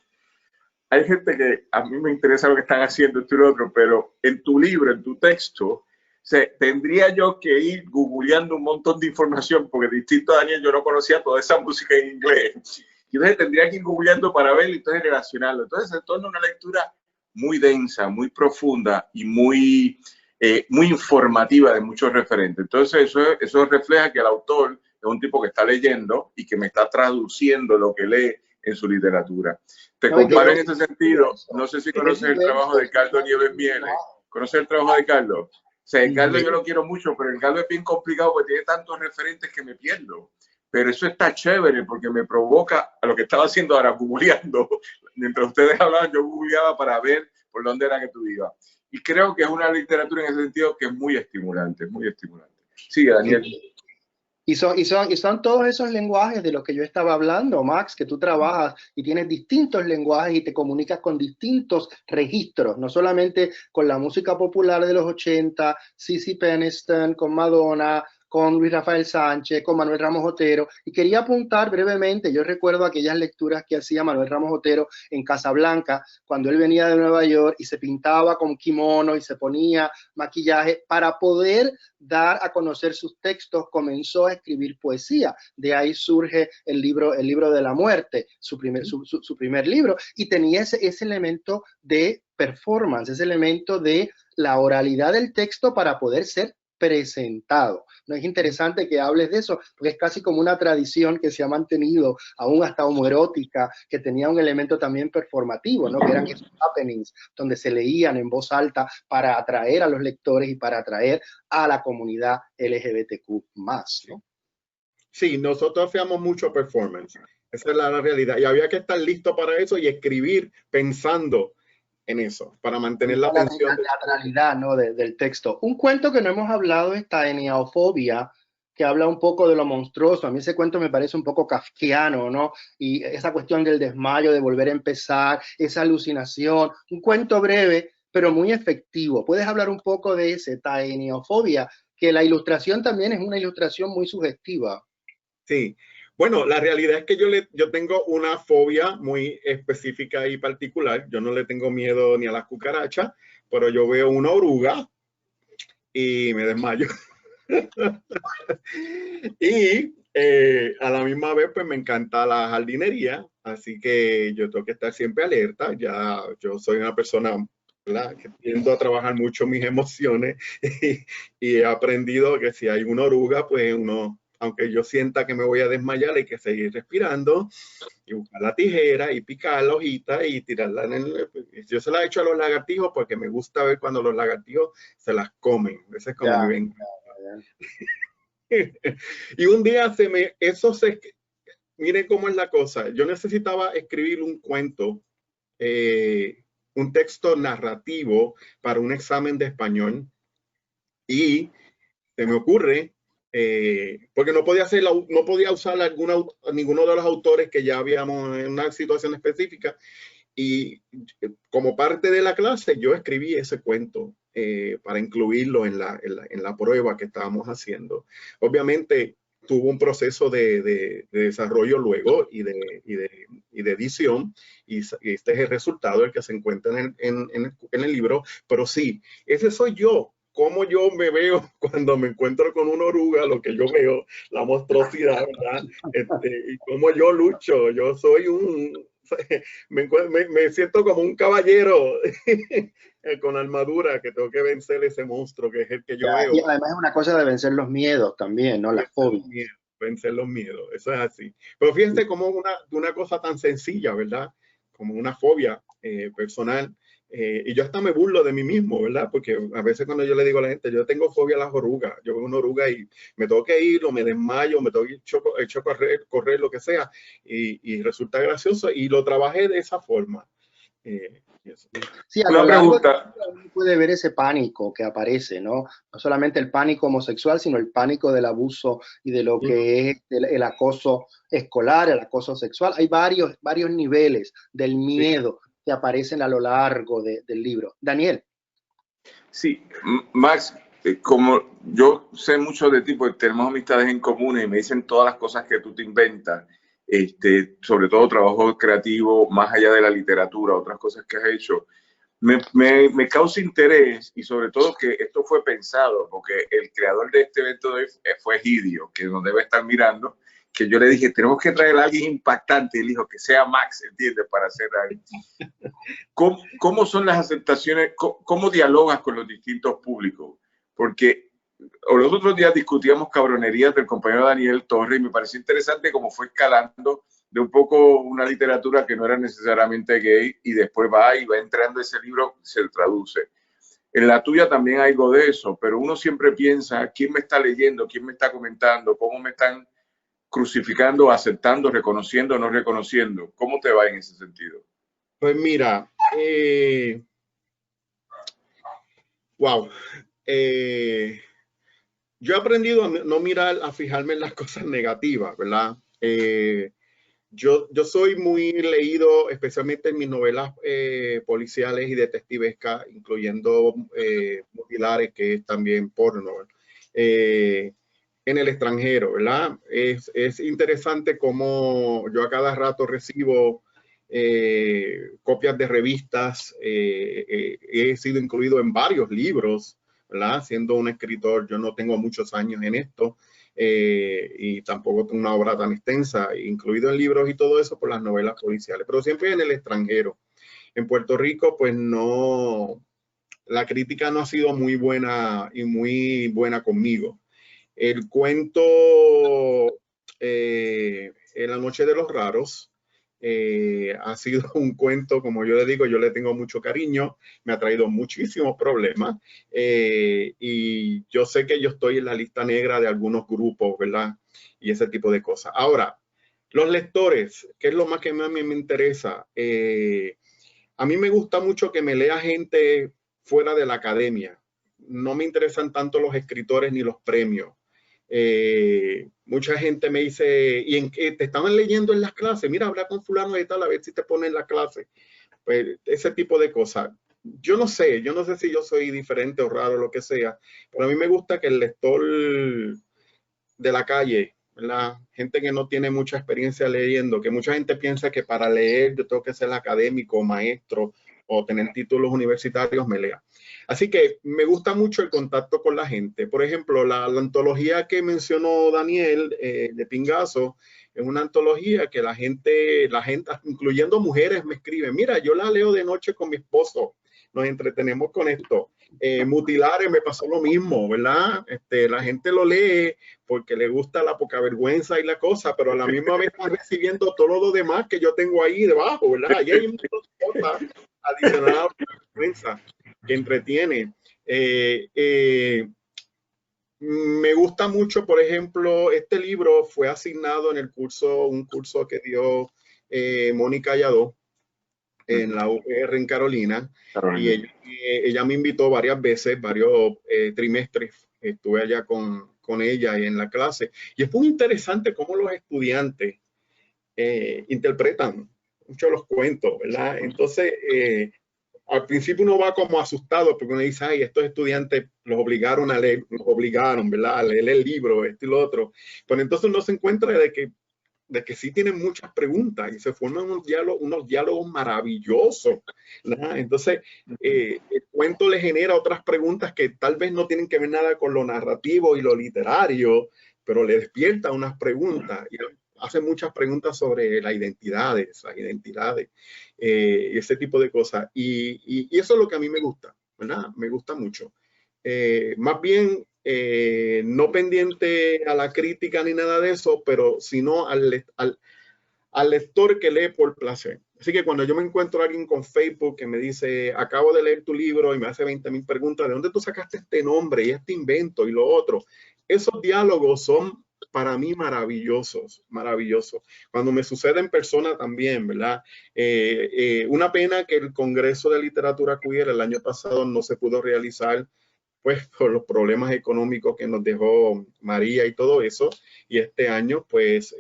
hay gente que a mí me interesa lo que están haciendo esto y lo otro, pero en tu libro, en tu texto, tendría yo que ir googleando un montón de información, porque distinto a Daniel, yo no conocía toda esa música en inglés. Y entonces tendría que ir googleando para ver y entonces relacionarlo. Entonces se torna una lectura muy densa, muy profunda y muy informativa de muchos referentes. Entonces eso refleja que el autor es un tipo que está leyendo y que me está traduciendo lo que lee en su literatura. Te comparo en ese sentido, no sé si conoces el trabajo de Carlos Nieves Mieles. ¿Conoces el trabajo de Carlos? O sea, el Carlos yo lo quiero mucho, pero el Carlos es bien complicado porque tiene tantos referentes que me pierdo. Pero eso está chévere porque me provoca a lo que estaba haciendo ahora, googleando. Mientras ustedes hablaban, yo googleaba para ver por dónde era que tú ibas. Y creo que es una literatura en ese sentido que es muy estimulante, muy estimulante. Sí, Daniel. Y son todos esos lenguajes de los que yo estaba hablando, Max, que tú trabajas y tienes distintos lenguajes y te comunicas con distintos registros, no solamente con la música popular de los 80, Cissy Peniston, con Madonna, con Luis Rafael Sánchez, con Manuel Ramos Otero, y quería apuntar brevemente, yo recuerdo aquellas lecturas que hacía Manuel Ramos Otero en Casablanca, cuando él venía de Nueva York y se pintaba con kimono y se ponía maquillaje para poder dar a conocer sus textos, comenzó a escribir poesía, de ahí surge el libro de la muerte, su primer libro, y tenía ese elemento de performance, ese elemento de la oralidad del texto para poder ser presentado. No es interesante que hables de eso, porque es casi como una tradición que se ha mantenido, aún hasta homoerótica, que tenía un elemento también performativo, ¿no? Que eran esos happenings donde se leían en voz alta para atraer a los lectores y para atraer a la comunidad LGBTQ+, ¿no? Sí, nosotros hacíamos mucho performance. Esa es la realidad. Y había que estar listo para eso y escribir pensando en eso, para mantener la atención. La teatralidad, ¿no? del texto. Un cuento que no hemos hablado es Taeniofobia, que habla un poco de lo monstruoso. A mí ese cuento me parece un poco kafkiano, ¿no? Y esa cuestión del desmayo, de volver a empezar, esa alucinación. Un cuento breve, pero muy efectivo. ¿Puedes hablar un poco de ese Taeniofobia? Que la ilustración también es una ilustración muy sugestiva. Sí. Bueno, la realidad es que yo tengo una fobia muy específica y particular. Yo no le tengo miedo ni a las cucarachas, pero yo veo una oruga y me desmayo. Y a la misma vez, pues me encanta la jardinería, así que yo tengo que estar siempre alerta. Ya yo soy una persona, ¿verdad?, que tiendo a trabajar mucho mis emociones y he aprendido que si hay una oruga, pues uno, aunque yo sienta que me voy a desmayar, hay que seguir respirando y buscar la tijera y picar la hojita y tirarla en el... Yo se la he hecho a los lagartijos porque me gusta ver cuando los lagartijos se las comen. Ese es como Ya, mi venganza. ya. Y un día miren cómo es la cosa. Yo necesitaba escribir un cuento, un texto narrativo para un examen de español y se me ocurre, porque no podía usar ninguno de los autores que ya habíamos en una situación específica, y como parte de la clase yo escribí ese cuento para incluirlo en la prueba que estábamos haciendo. Obviamente tuvo un proceso de desarrollo luego y de edición, y este es el resultado, el que se encuentra en el libro. Pero sí, ese soy yo. Cómo yo me veo cuando me encuentro con una oruga, lo que yo veo, la monstruosidad, ¿verdad? Y cómo yo lucho. Yo soy me siento como un caballero con armadura, que tengo que vencer ese monstruo que es el que yo Ya, y veo. además es una cosa de vencer los miedos también, ¿no? Las fobias. Vencer los miedos, eso es así. Pero fíjense como una cosa tan sencilla, ¿verdad? Como una fobia personal. Y yo hasta me burlo de mí mismo, ¿verdad? Porque a veces cuando yo le digo a la gente, yo tengo fobia a las orugas, yo veo una oruga y me tengo que ir, o me desmayo, me tengo que ir a correr, lo que sea, y resulta gracioso, y lo trabajé de esa forma. Sí, a lo Una largo del pregunta. libro uno puede ver ese pánico que aparece, ¿no? No solamente el pánico homosexual, sino el pánico del abuso y de lo que es el acoso escolar, el acoso sexual. Hay varios niveles del miedo que aparecen a lo largo del libro. Daniel. Sí, Max, como yo sé mucho de ti, porque tenemos amistades en común y me dicen todas las cosas que tú te inventas, sobre todo trabajo creativo, más allá de la literatura, otras cosas que has hecho, me causa interés, y sobre todo que esto fue pensado, porque el creador de este evento de hoy fue Gidio, que nos debe estar mirando, que yo le dije, tenemos que traer a alguien impactante, y él dijo que sea Max, ¿entiendes? Para hacer algo. ¿Cómo son las aceptaciones? ¿Cómo dialogas con los distintos públicos? Porque los otros días discutíamos cabronerías del compañero Daniel Torres, y me pareció interesante cómo fue escalando de un poco una literatura que no era necesariamente gay, y después va entrando ese libro, se traduce. En la tuya también hay algo de eso, pero uno siempre piensa, ¿quién me está leyendo? ¿Quién me está comentando? ¿Cómo me están crucificando, aceptando, reconociendo, no reconociendo? ¿Cómo te va en ese sentido? Pues mira, wow. Yo he aprendido a no mirar, a fijarme en las cosas negativas, ¿verdad? Yo soy muy leído, especialmente en mis novelas policiales y detectivescas, incluyendo Mutilares, que es también porno, en el extranjero, ¿verdad? Es interesante cómo yo a cada rato recibo copias de revistas, he sido incluido en varios libros, ¿verdad? Siendo un escritor, yo no tengo muchos años en esto, y tampoco tengo una obra tan extensa, incluido en libros y todo eso por las novelas policiales, pero siempre en el extranjero. En Puerto Rico, pues no, la crítica no ha sido muy buena y muy buena conmigo. El cuento En la noche de los raros ha sido un cuento, como yo le digo, yo le tengo mucho cariño, me ha traído muchísimos problemas, y yo sé que yo estoy en la lista negra de algunos grupos, ¿verdad? Y ese tipo de cosas. Ahora, los lectores, ¿qué es lo más que a mí me interesa? A mí me gusta mucho que me lea gente fuera de la academia. No me interesan tanto los escritores ni los premios. Mucha gente me dice, ¿y en qué te estaban leyendo en las clases? Mira, habla con fulano y tal, a ver si te ponen en la clase. Pues ese tipo de cosas. Yo no sé si yo soy diferente o raro, lo que sea, pero a mí me gusta que el lector de la calle, la gente que no tiene mucha experiencia leyendo, que mucha gente piensa que para leer yo tengo que ser académico, maestro, o tener títulos universitarios me lea. Así que me gusta mucho el contacto con la gente. Por ejemplo, la antología que mencionó Daniel de Pingazo es una antología que la gente, incluyendo mujeres, me escriben, mira, yo la leo de noche con mi esposo, nos entretenemos con esto. Mutilares me pasó lo mismo, ¿verdad? La gente lo lee porque le gusta la poca vergüenza y la cosa, pero a la misma vez están recibiendo todo lo demás que yo tengo ahí debajo, ¿verdad? Y hay muchas cosas adicionales a la vergüenza que entretiene. Me gusta mucho, por ejemplo, este libro fue asignado en el curso, un curso que dio Mónica Yadó en la UPR en Carolina. Y ella me invitó varias veces, varios trimestres, estuve allá con ella y en la clase. Y es muy interesante cómo los estudiantes interpretan mucho los cuentos, ¿verdad? Entonces, al principio uno va como asustado porque uno dice, ay, estos estudiantes los obligaron a leer, ¿verdad? A leer el libro, esto y lo otro. Pero entonces uno se encuentra de que sí tienen muchas preguntas y se forman unos diálogos maravillosos, ¿verdad? Entonces, el cuento le genera otras preguntas que tal vez no tienen que ver nada con lo narrativo y lo literario, pero le despierta unas preguntas y hace muchas preguntas sobre las identidades, ese tipo de cosas. Y eso es lo que a mí me gusta, ¿verdad? Me gusta mucho. Más bien, no pendiente a la crítica ni nada de eso, pero sino al lector que lee por placer. Así que cuando yo me encuentro a alguien con Facebook que me dice, acabo de leer tu libro y me hace 20,000 preguntas, ¿de dónde tú sacaste este nombre y este invento y lo otro? Esos diálogos son para mí maravillosos, maravillosos. Cuando me sucede en persona también, ¿verdad? Una pena que el Congreso de Literatura Queer el año pasado no se pudo realizar, pues por los problemas económicos que nos dejó María y todo eso. Y este año, pues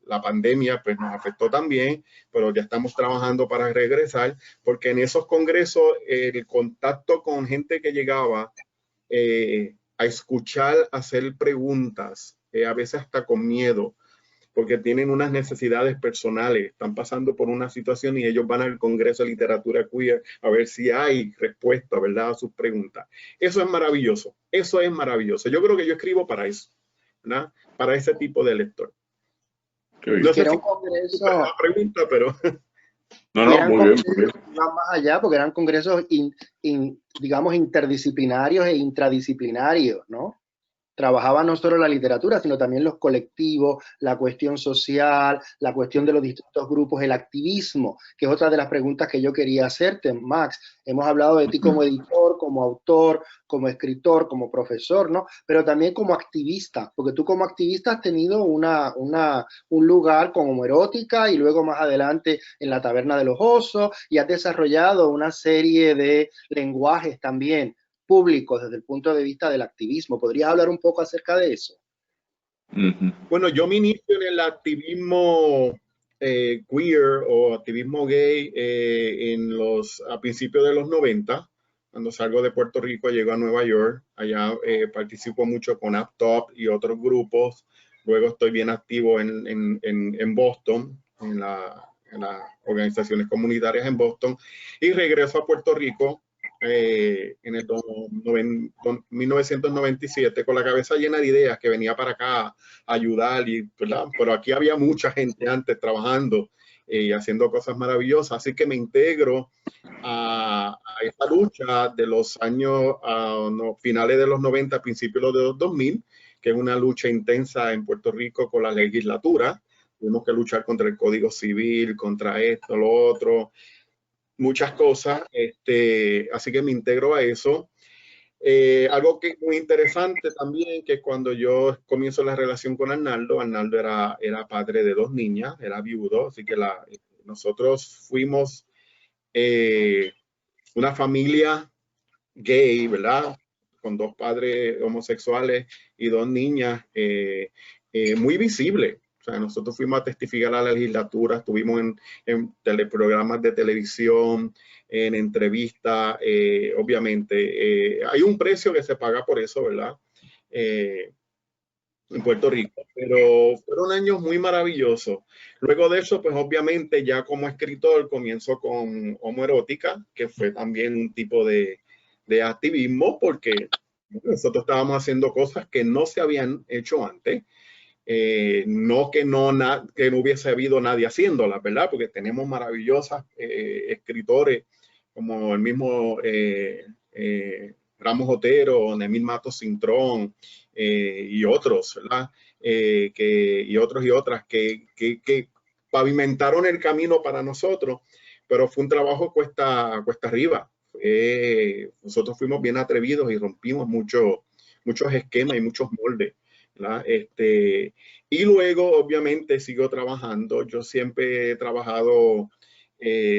la pandemia pues nos afectó también, pero ya estamos trabajando para regresar, porque en esos congresos el contacto con gente que llegaba a escuchar, hacer preguntas, a veces hasta con miedo, porque tienen unas necesidades personales, están pasando por una situación y ellos van al Congreso de Literatura Queer a ver si hay respuesta, ¿verdad?, a sus preguntas. Eso es maravilloso, eso es maravilloso. Yo creo que yo escribo para eso, ¿verdad?, para ese tipo de lector. No sé si la pregunta, pero... No, muy bien. Van más allá porque eran congresos, digamos, interdisciplinarios e intradisciplinarios, ¿no? Trabajaba no solo la literatura, sino también los colectivos, la cuestión social, la cuestión de los distintos grupos, el activismo, que es otra de las preguntas que yo quería hacerte, Max. Hemos hablado de ti como editor, como autor, como escritor, como profesor, ¿no? Pero también como activista, porque tú como activista has tenido un lugar como Homoerótica y luego más adelante en la Taberna de los Osos y has desarrollado una serie de lenguajes también públicos desde el punto de vista del activismo. ¿Podrías hablar un poco acerca de eso? Bueno, yo me inicio en el activismo queer o activismo gay a principios de los 90. Cuando salgo de Puerto Rico, llego a Nueva York. Allá participo mucho con APTOP y otros grupos. Luego estoy bien activo en Boston, en las organizaciones comunitarias en Boston. Y regreso a Puerto Rico en el 1997 con la cabeza llena de ideas, que venía para acá a ayudar, ¿verdad? Pero aquí había mucha gente antes trabajando y haciendo cosas maravillosas, así que me integro a esta lucha de los años finales de los 90, principios de los 2000, que es una lucha intensa en Puerto Rico con la legislatura. Tuvimos que luchar contra el Código Civil, contra esto, lo otro, muchas cosas, así que me integro a eso. Algo que es muy interesante también, que cuando yo comienzo la relación con Arnaldo era padre de 2 niñas, era viudo, así que nosotros fuimos una familia gay, ¿verdad?, con 2 padres homosexuales y 2 niñas, muy visible. O sea, nosotros fuimos a testificar a la legislatura, estuvimos en teleprogramas de televisión, en entrevistas, obviamente. Hay un precio que se paga por eso, ¿verdad? en Puerto Rico, pero fueron años muy maravillosos. Luego de eso, pues obviamente ya como escritor comienzo con homoerótica, que fue también un tipo de activismo, porque nosotros estábamos haciendo cosas que no se habían hecho antes. No que no hubiese habido nadie haciéndolas, ¿verdad? Porque tenemos maravillosas escritores como el mismo Ramos Otero, Nemil Matos Cintrón y otros, ¿verdad? Y otros y otras que pavimentaron el camino para nosotros, pero fue un trabajo cuesta arriba. Nosotros fuimos bien atrevidos y rompimos muchos esquemas y muchos moldes. Y luego, obviamente, sigo trabajando. Yo siempre he trabajado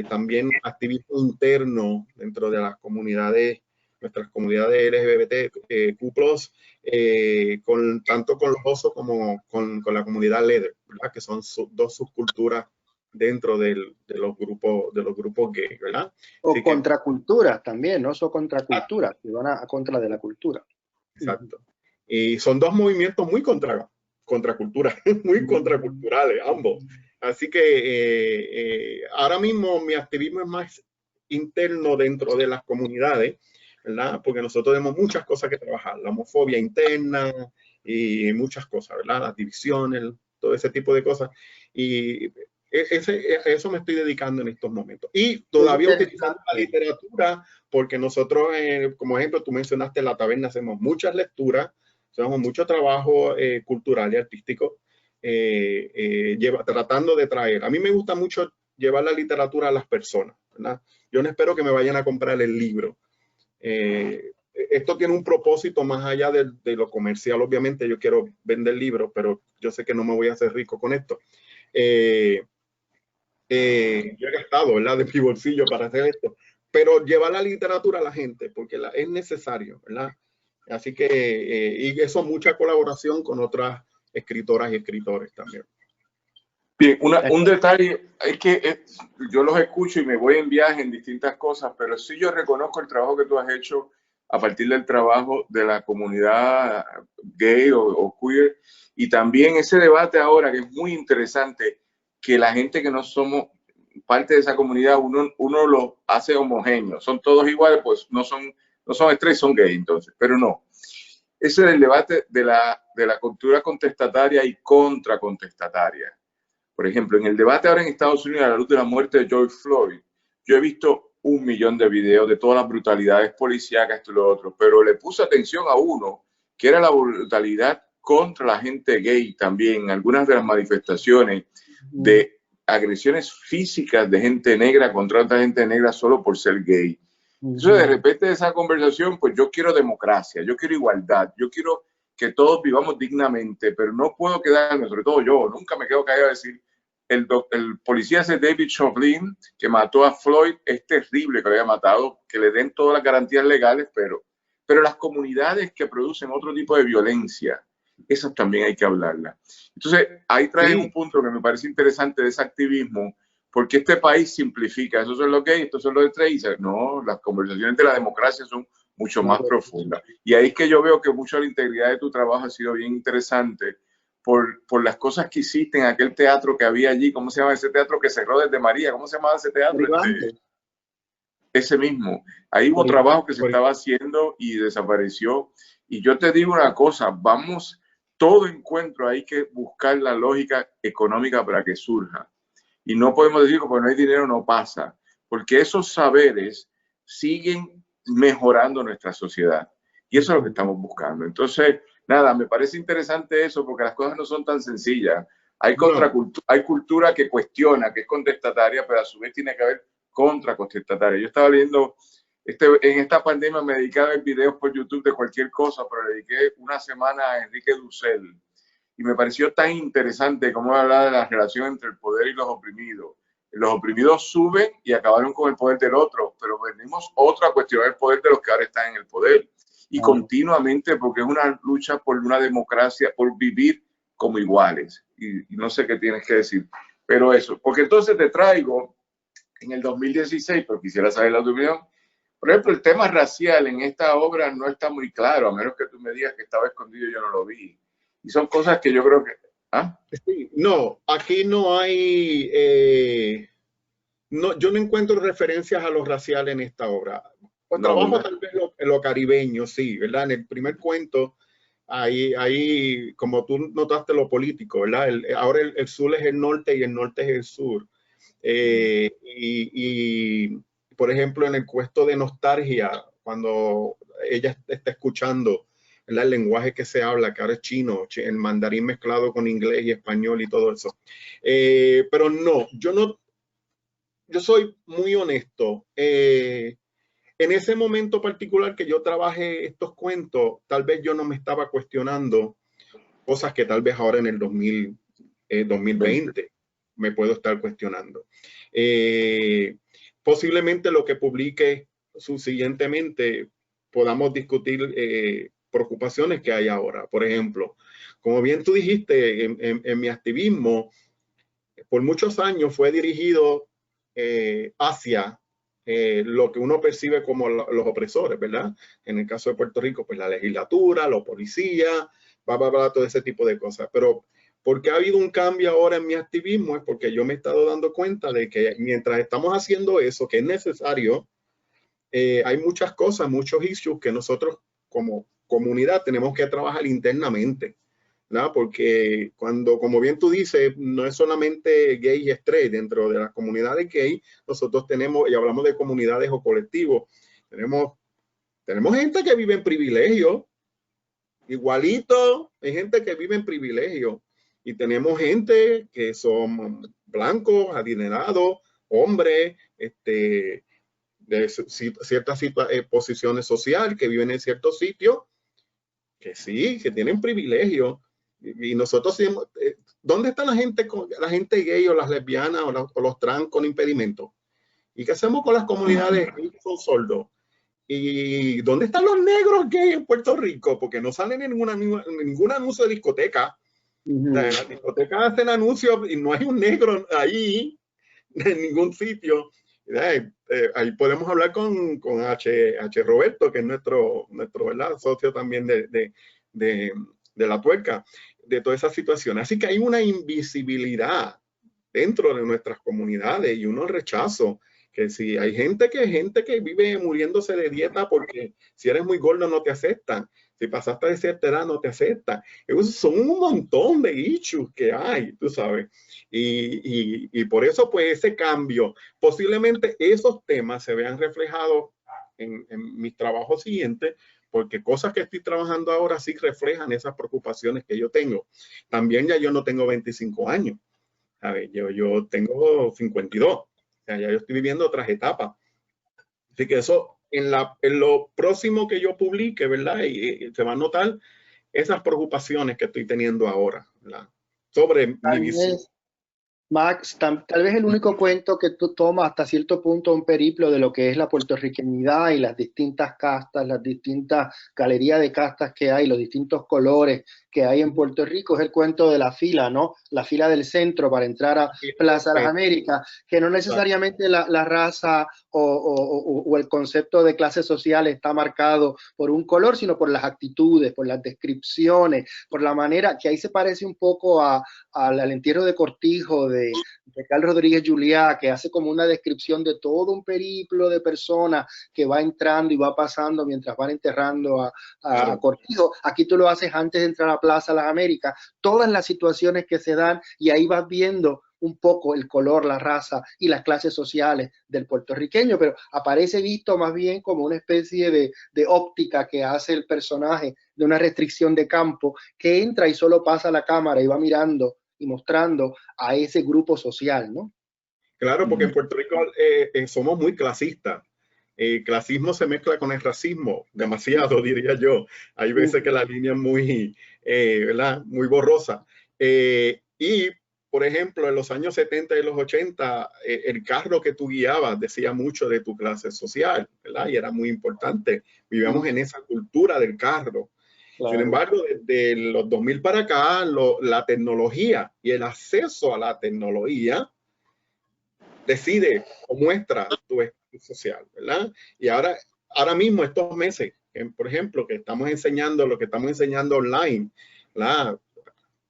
también activismo interno dentro de las comunidades, nuestras comunidades LGBTQ+, tanto con los osos como con la comunidad Leather, ¿verdad? Que son dos subculturas dentro de los grupos gay, ¿verdad? O contraculturas también, ¿no? Son contraculturas, que van a contra de la cultura. Exacto. Y son dos movimientos muy contraculturales, muy contraculturales, ambos. Así que ahora mismo mi activismo es más interno dentro de las comunidades, ¿verdad? Porque nosotros tenemos muchas cosas que trabajar, la homofobia interna y muchas cosas, ¿verdad? Las divisiones, todo ese tipo de cosas. Y eso me estoy dedicando en estos momentos. Y todavía utilizando la literatura, porque nosotros, como ejemplo, tú mencionaste La Taberna, hacemos muchas lecturas, hacemos mucho trabajo cultural y artístico, tratando de traer. A mí me gusta mucho llevar la literatura a las personas, ¿verdad? Yo no espero que me vayan a comprar el libro. Esto tiene un propósito más allá de lo comercial. Obviamente yo quiero vender libros, pero yo sé que no me voy a hacer rico con esto. Yo he gastado, ¿verdad?, de mi bolsillo para hacer esto, pero llevar la literatura a la gente, porque es necesario, ¿verdad? Así que, y eso, mucha colaboración con otras escritoras y escritores también. Bien, un detalle es que yo los escucho y me voy en viaje en distintas cosas, pero sí yo reconozco el trabajo que tú has hecho a partir del trabajo de la comunidad gay o queer, y también ese debate ahora que es muy interesante, que la gente que no somos parte de esa comunidad, uno lo hace homogéneo, son todos iguales, pues no son straight, son gay entonces, pero no. Ese es el debate de la cultura contestataria y contracontestataria. Por ejemplo, en el debate ahora en Estados Unidos a la luz de la muerte de George Floyd, yo he visto 1 millón de videos de todas las brutalidades policíacas, esto y lo otro, pero le puse atención a uno, que era la brutalidad contra la gente gay también, en algunas de las manifestaciones de agresiones físicas de gente negra contra otra gente negra solo por ser gay. Entonces, de repente de esa conversación, pues yo quiero democracia, yo quiero igualdad, yo quiero que todos vivamos dignamente, pero no puedo quedarme, sobre todo yo, nunca me quedo callado a decir, el policía ese David Chauvin, que mató a Floyd, es terrible que lo haya matado, que le den todas las garantías legales, pero las comunidades que producen otro tipo de violencia, esas también hay que hablarlas. Entonces, ahí trae un punto que me parece interesante de ese activismo, porque este país simplifica, esos son los gays, estos son los de tres, no, las conversaciones de la democracia son mucho más profundas. Y ahí es que yo veo que mucho de la integridad de tu trabajo ha sido bien interesante por las cosas que hiciste en aquel teatro que había allí. ¿Cómo se llama ese teatro que cerró desde María? ¿Cómo se llamaba ese teatro? Ese mismo. Ahí hubo trabajo que se estaba haciendo y desapareció. Y yo te digo una cosa, todo encuentro hay que buscar la lógica económica para que surja. Y no podemos decir que porque no hay dinero no pasa, porque esos saberes siguen mejorando nuestra sociedad. Y eso es lo que estamos buscando. Entonces, nada, me parece interesante eso, porque las cosas no son tan sencillas. Hay cultura que cuestiona, que es contestataria, pero a su vez tiene que haber contracontestataria. Yo estaba leyendo, en esta pandemia me dedicaba a ver videos por YouTube de cualquier cosa, pero le dediqué una semana a Enrique Dussel. Y me pareció tan interesante cómo hablaba de la relación entre el poder y los oprimidos. Los oprimidos suben y acabaron con el poder del otro, pero venimos otra cuestión del poder de los que ahora están en el poder. Y continuamente, porque es una lucha por una democracia, por vivir como iguales. Y no sé qué tienes que decir, pero eso. Porque entonces te traigo, en el 2016, pero quisiera saber la opinión. Por ejemplo, el tema racial en esta obra no está muy claro, a menos que tú me digas que estaba escondido y yo no lo vi. Y son cosas que yo creo que... ¿Ah? Sí, no, aquí no hay, no, yo no encuentro referencias a lo racial en esta obra. Pues No, trabajo ¿verdad? tal vez lo caribeño, sí, ¿verdad? En el primer cuento, ahí, como tú notaste lo político, ¿verdad? Ahora el sur es el norte y el norte es el sur. Por ejemplo, en el cuento de nostalgia, cuando ella está escuchando, ¿verdad? El lenguaje que se habla, que ahora es chino, el mandarín mezclado con inglés y español y todo eso. Pero no, yo soy muy honesto. En ese momento particular que yo trabajé estos cuentos, tal vez yo no me estaba cuestionando cosas que tal vez ahora en el 2020 me puedo estar cuestionando. Posiblemente lo que publique subsiguientemente podamos discutir preocupaciones que hay ahora. Por ejemplo, como bien tú dijiste, en mi activismo, por muchos años fue dirigido hacia lo que uno percibe como los opresores, ¿verdad? En el caso de Puerto Rico, pues la legislatura, los policías, todo ese tipo de cosas. Pero porque ha habido un cambio ahora en mi activismo es porque yo me he estado dando cuenta de que mientras estamos haciendo eso, que es necesario, hay muchas cosas, muchos issues que nosotros como comunidad tenemos que trabajar internamente, ¿no? Porque cuando, como bien tú dices, no es solamente gay y straight, dentro de las comunidades gay, nosotros tenemos, y hablamos de comunidades o colectivos, tenemos gente que vive en privilegio, igualito, hay gente que vive en privilegio, y tenemos gente que son blancos, adinerados, hombres, de ciertas posiciones sociales, que viven en ciertos sitios, que sí, que tienen privilegio. Y nosotros, ¿dónde está la gente gay o las lesbianas o los trans con impedimento? ¿Y qué hacemos con las comunidades que son sordos? ¿Y dónde están los negros gay en Puerto Rico? Porque no salen en ningún anuncio de discoteca. Las discotecas hacen anuncios y no hay un negro ahí en ningún sitio. Ahí podemos hablar con H. Roberto, que es nuestro ¿verdad? Socio también de la tuerca, de toda esa situación. Así que hay una invisibilidad dentro de nuestras comunidades y unos rechazos. Que si hay gente que vive muriéndose de dieta porque si eres muy gordo no te aceptan. Si pasaste de cierta edad no te aceptan. Son un montón de issues que hay, tú sabes. Y por eso, pues, ese cambio, posiblemente esos temas se vean reflejados en mis trabajos siguientes, porque cosas que estoy trabajando ahora sí reflejan esas preocupaciones que yo tengo. También ya yo no tengo 25 años. A ver, yo tengo 52. O sea, ya yo estoy viviendo otras etapas. Así que eso, en lo próximo que yo publique, ¿verdad? Y se va a notar esas preocupaciones que estoy teniendo ahora, ¿verdad? Sobre mi visión. Max, tal vez el único cuento que tú tomas hasta cierto punto un periplo de lo que es la puertorriqueñidad y las distintas castas, las distintas galerías de castas que hay, los distintos colores que hay en Puerto Rico, es el cuento de la fila, ¿no? La fila del centro para entrar a Plaza Las Américas, que no necesariamente la raza o el concepto de clase social está marcado por un color, sino por las actitudes, por las descripciones, por la manera que ahí se parece un poco al entierro de Cortijo de Carlos Rodríguez Juliá, que hace como una descripción de todo un periplo de personas que va entrando y va pasando mientras van enterrando a Cortijo. Aquí tú lo haces antes de entrar a Plaza Las Américas, todas las situaciones que se dan y ahí vas viendo un poco el color, la raza y las clases sociales del puertorriqueño, pero aparece visto más bien como una especie de óptica que hace el personaje de una restricción de campo que entra y solo pasa la cámara y va mirando y mostrando a ese grupo social, ¿no? Claro, porque en Puerto Rico somos muy clasistas. El clasismo se mezcla con el racismo, demasiado, diría yo. Hay veces que la línea es muy, ¿verdad? Muy borrosa. Y, por ejemplo, en los años 70 y los 80, el carro que tú guiabas decía mucho de tu clase social, ¿verdad? Y era muy importante. Vivíamos en esa cultura del carro. Claro. Sin embargo, desde los 2000 para acá, la tecnología y el acceso a la tecnología decide o muestra tu estatus social, ¿verdad? Y ahora mismo, estos meses, por ejemplo, que estamos enseñando lo que estamos enseñando online, ¿verdad?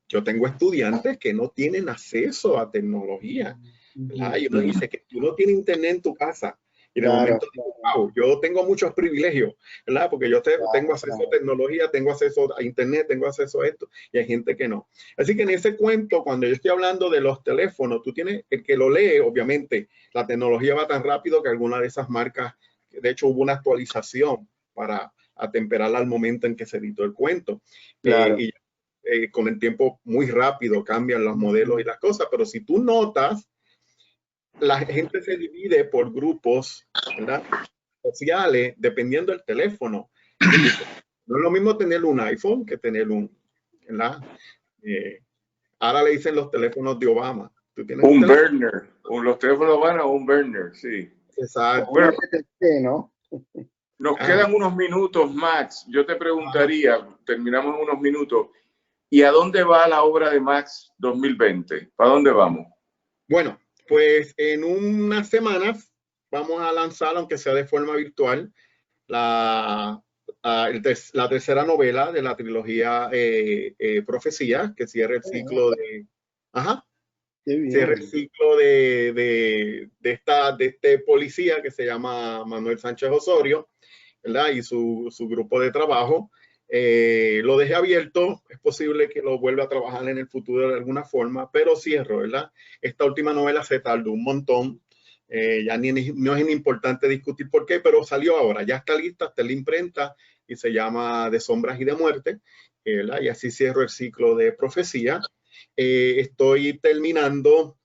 yo tengo estudiantes que no tienen acceso a tecnología, ¿verdad? Y uno dice que tú no tienes internet en tu casa. Y de momento digo, wow, yo tengo muchos privilegios, ¿verdad? Porque yo tengo acceso a tecnología, tengo acceso a internet, tengo acceso a esto, y hay gente que no. Así que en ese cuento, cuando yo estoy hablando de los teléfonos, tú tienes, el que lo lee, obviamente, la tecnología va tan rápido que alguna de esas marcas, de hecho hubo una actualización para atemperarla al momento en que se editó el cuento. Claro. Con el tiempo muy rápido cambian los modelos y las cosas, pero si tú notas, la gente se divide por grupos, ¿verdad?, sociales, dependiendo del teléfono. No es lo mismo tener un iPhone que tener un, ¿verdad? Ahora le dicen los teléfonos de Obama. ¿Tú tienes un burner? Los teléfonos van a un burner, sí. Exacto. Bueno, ¿no? Nos quedan unos minutos, Max. Yo te preguntaría, terminamos en unos minutos, ¿y a dónde va la obra de Max 2020? ¿Para dónde vamos? Bueno, pues en unas semanas vamos a lanzar, aunque sea de forma virtual, la tercera novela de la trilogía Profecía, que cierra el ciclo de... Ajá. Cierra el ciclo de este policía que se llama Manuel Sánchez Osorio, ¿verdad? Y su grupo de trabajo. Lo dejé abierto, es posible que lo vuelva a trabajar en el futuro de alguna forma, pero cierro, ¿verdad? Esta última novela se tardó un montón, ya no es importante discutir por qué, pero salió ahora, ya está lista, está en la imprenta y se llama De Sombras y de Muerte, ¿verdad? Y así cierro el ciclo de Profecía. Estoy terminando,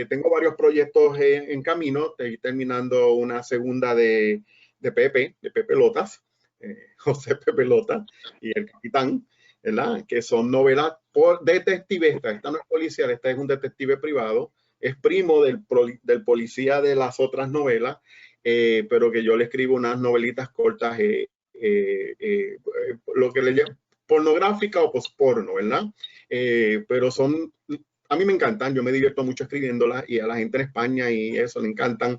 tengo varios proyectos en camino, estoy terminando una segunda de Pepe Lotas, José Pepe Lota y el Capitán, ¿verdad? Que son novelas detectivescas. Esta no es policial, esta es un detective privado, es primo del policía de las otras novelas, pero que yo le escribo unas novelitas cortas, lo que le llaman pornográfica o postporno, ¿verdad? Pero son, a mí me encantan, yo me divierto mucho escribiéndolas y a la gente en España y eso le encantan.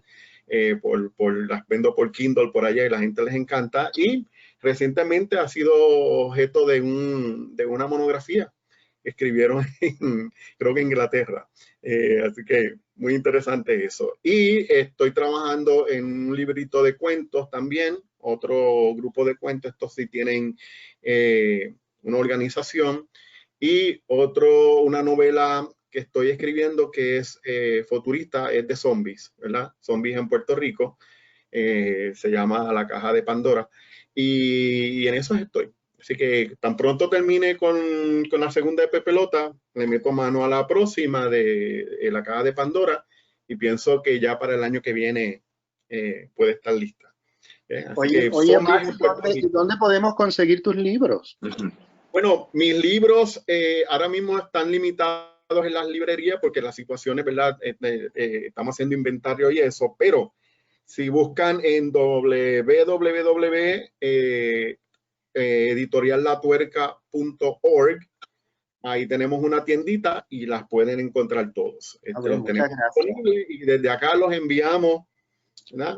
Las vendo por Kindle por allá y la gente les encanta, y recientemente ha sido objeto de una monografía que escribieron creo que en Inglaterra, así que muy interesante eso. Y estoy trabajando en un librito de cuentos también, otro grupo de cuentos, estos sí tienen una organización, y una novela que estoy escribiendo que es futurista, es de zombies, ¿verdad? Zombies en Puerto Rico, se llama La Caja de Pandora, y en eso estoy. Así que tan pronto termine con la segunda de Pepe Lota, le meto mano a la próxima de La Caja de Pandora, y pienso que ya para el año que viene puede estar lista. Oye, Max, ¿dónde podemos conseguir tus libros? Bueno, mis libros ahora mismo están limitados en las librerías porque las situaciones, ¿verdad? Estamos haciendo inventario y eso, pero si buscan en www.editoriallatuerca.org, ahí tenemos una tiendita y las pueden encontrar todos. Los tenemos disponibles y desde acá los enviamos, ¿verdad?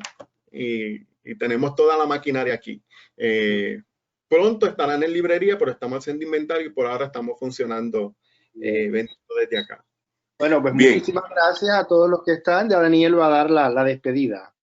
Y tenemos toda la maquinaria aquí. Pronto estarán en librería, pero estamos haciendo inventario y por ahora estamos funcionando vendiendo desde acá. Bueno, pues bien, muchísimas gracias a todos los que están. Ya Daniel va a dar la despedida.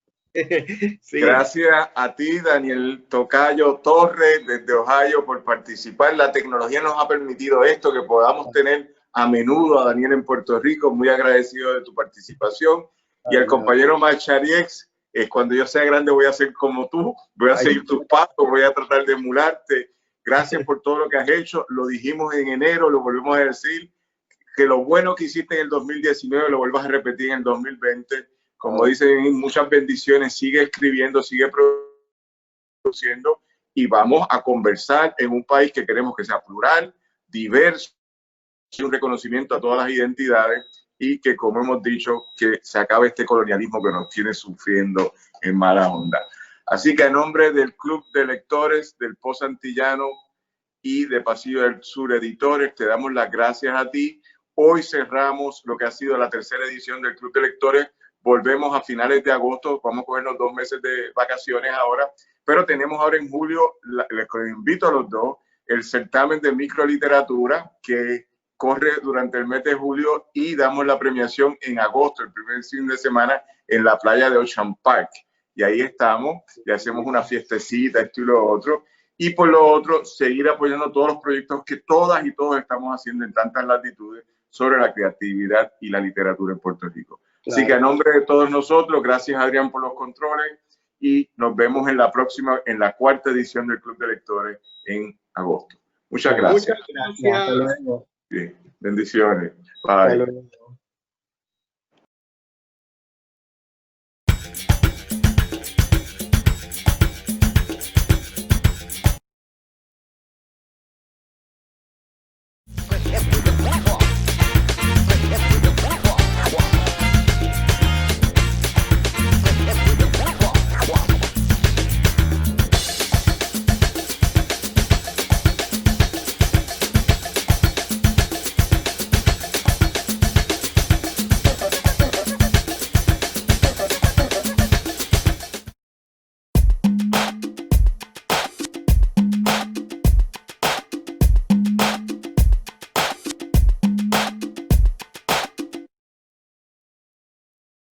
Sí. Gracias a ti, Daniel Tocayo Torres, desde Ohio, por participar. La tecnología nos ha permitido esto, que podamos tener a menudo a Daniel en Puerto Rico. Muy agradecido de tu participación. Y al compañero Machariex, cuando yo sea grande voy a ser como tú, voy a seguir tus pasos, voy a tratar de emularte. Gracias por todo lo que has hecho. Lo dijimos en enero, lo volvemos a decir, que lo bueno que hiciste en el 2019 lo vuelvas a repetir en el 2020. Como dicen, muchas bendiciones, sigue escribiendo, sigue produciendo y vamos a conversar en un país que queremos que sea plural, diverso, un reconocimiento a todas las identidades y que, como hemos dicho, que se acabe este colonialismo que nos tiene sufriendo en mala onda. Así que en nombre del Club de Lectores del Pozo Antillano y de Pasillo del Sur Editores, te damos las gracias a ti. Hoy cerramos lo que ha sido la tercera edición del Club de Lectores. Volvemos a finales de agosto, vamos a cogernos 2 meses de vacaciones ahora, pero tenemos ahora en julio, les invito a los dos, el certamen de microliteratura, que corre durante el mes de julio y damos la premiación en agosto, el primer fin de semana, en la playa de Ocean Park. Y ahí estamos, y hacemos una fiestecita, esto y lo otro. Y por lo otro, seguir apoyando todos los proyectos que todas y todos estamos haciendo en tantas latitudes sobre la creatividad y la literatura en Puerto Rico. Claro. Así que a nombre de todos nosotros, gracias Adrián por los controles y nos vemos en la próxima, en la 4ª edición del Club de Lectores en agosto. Muchas gracias. Muchas gracias. Bien. Bendiciones. Bye.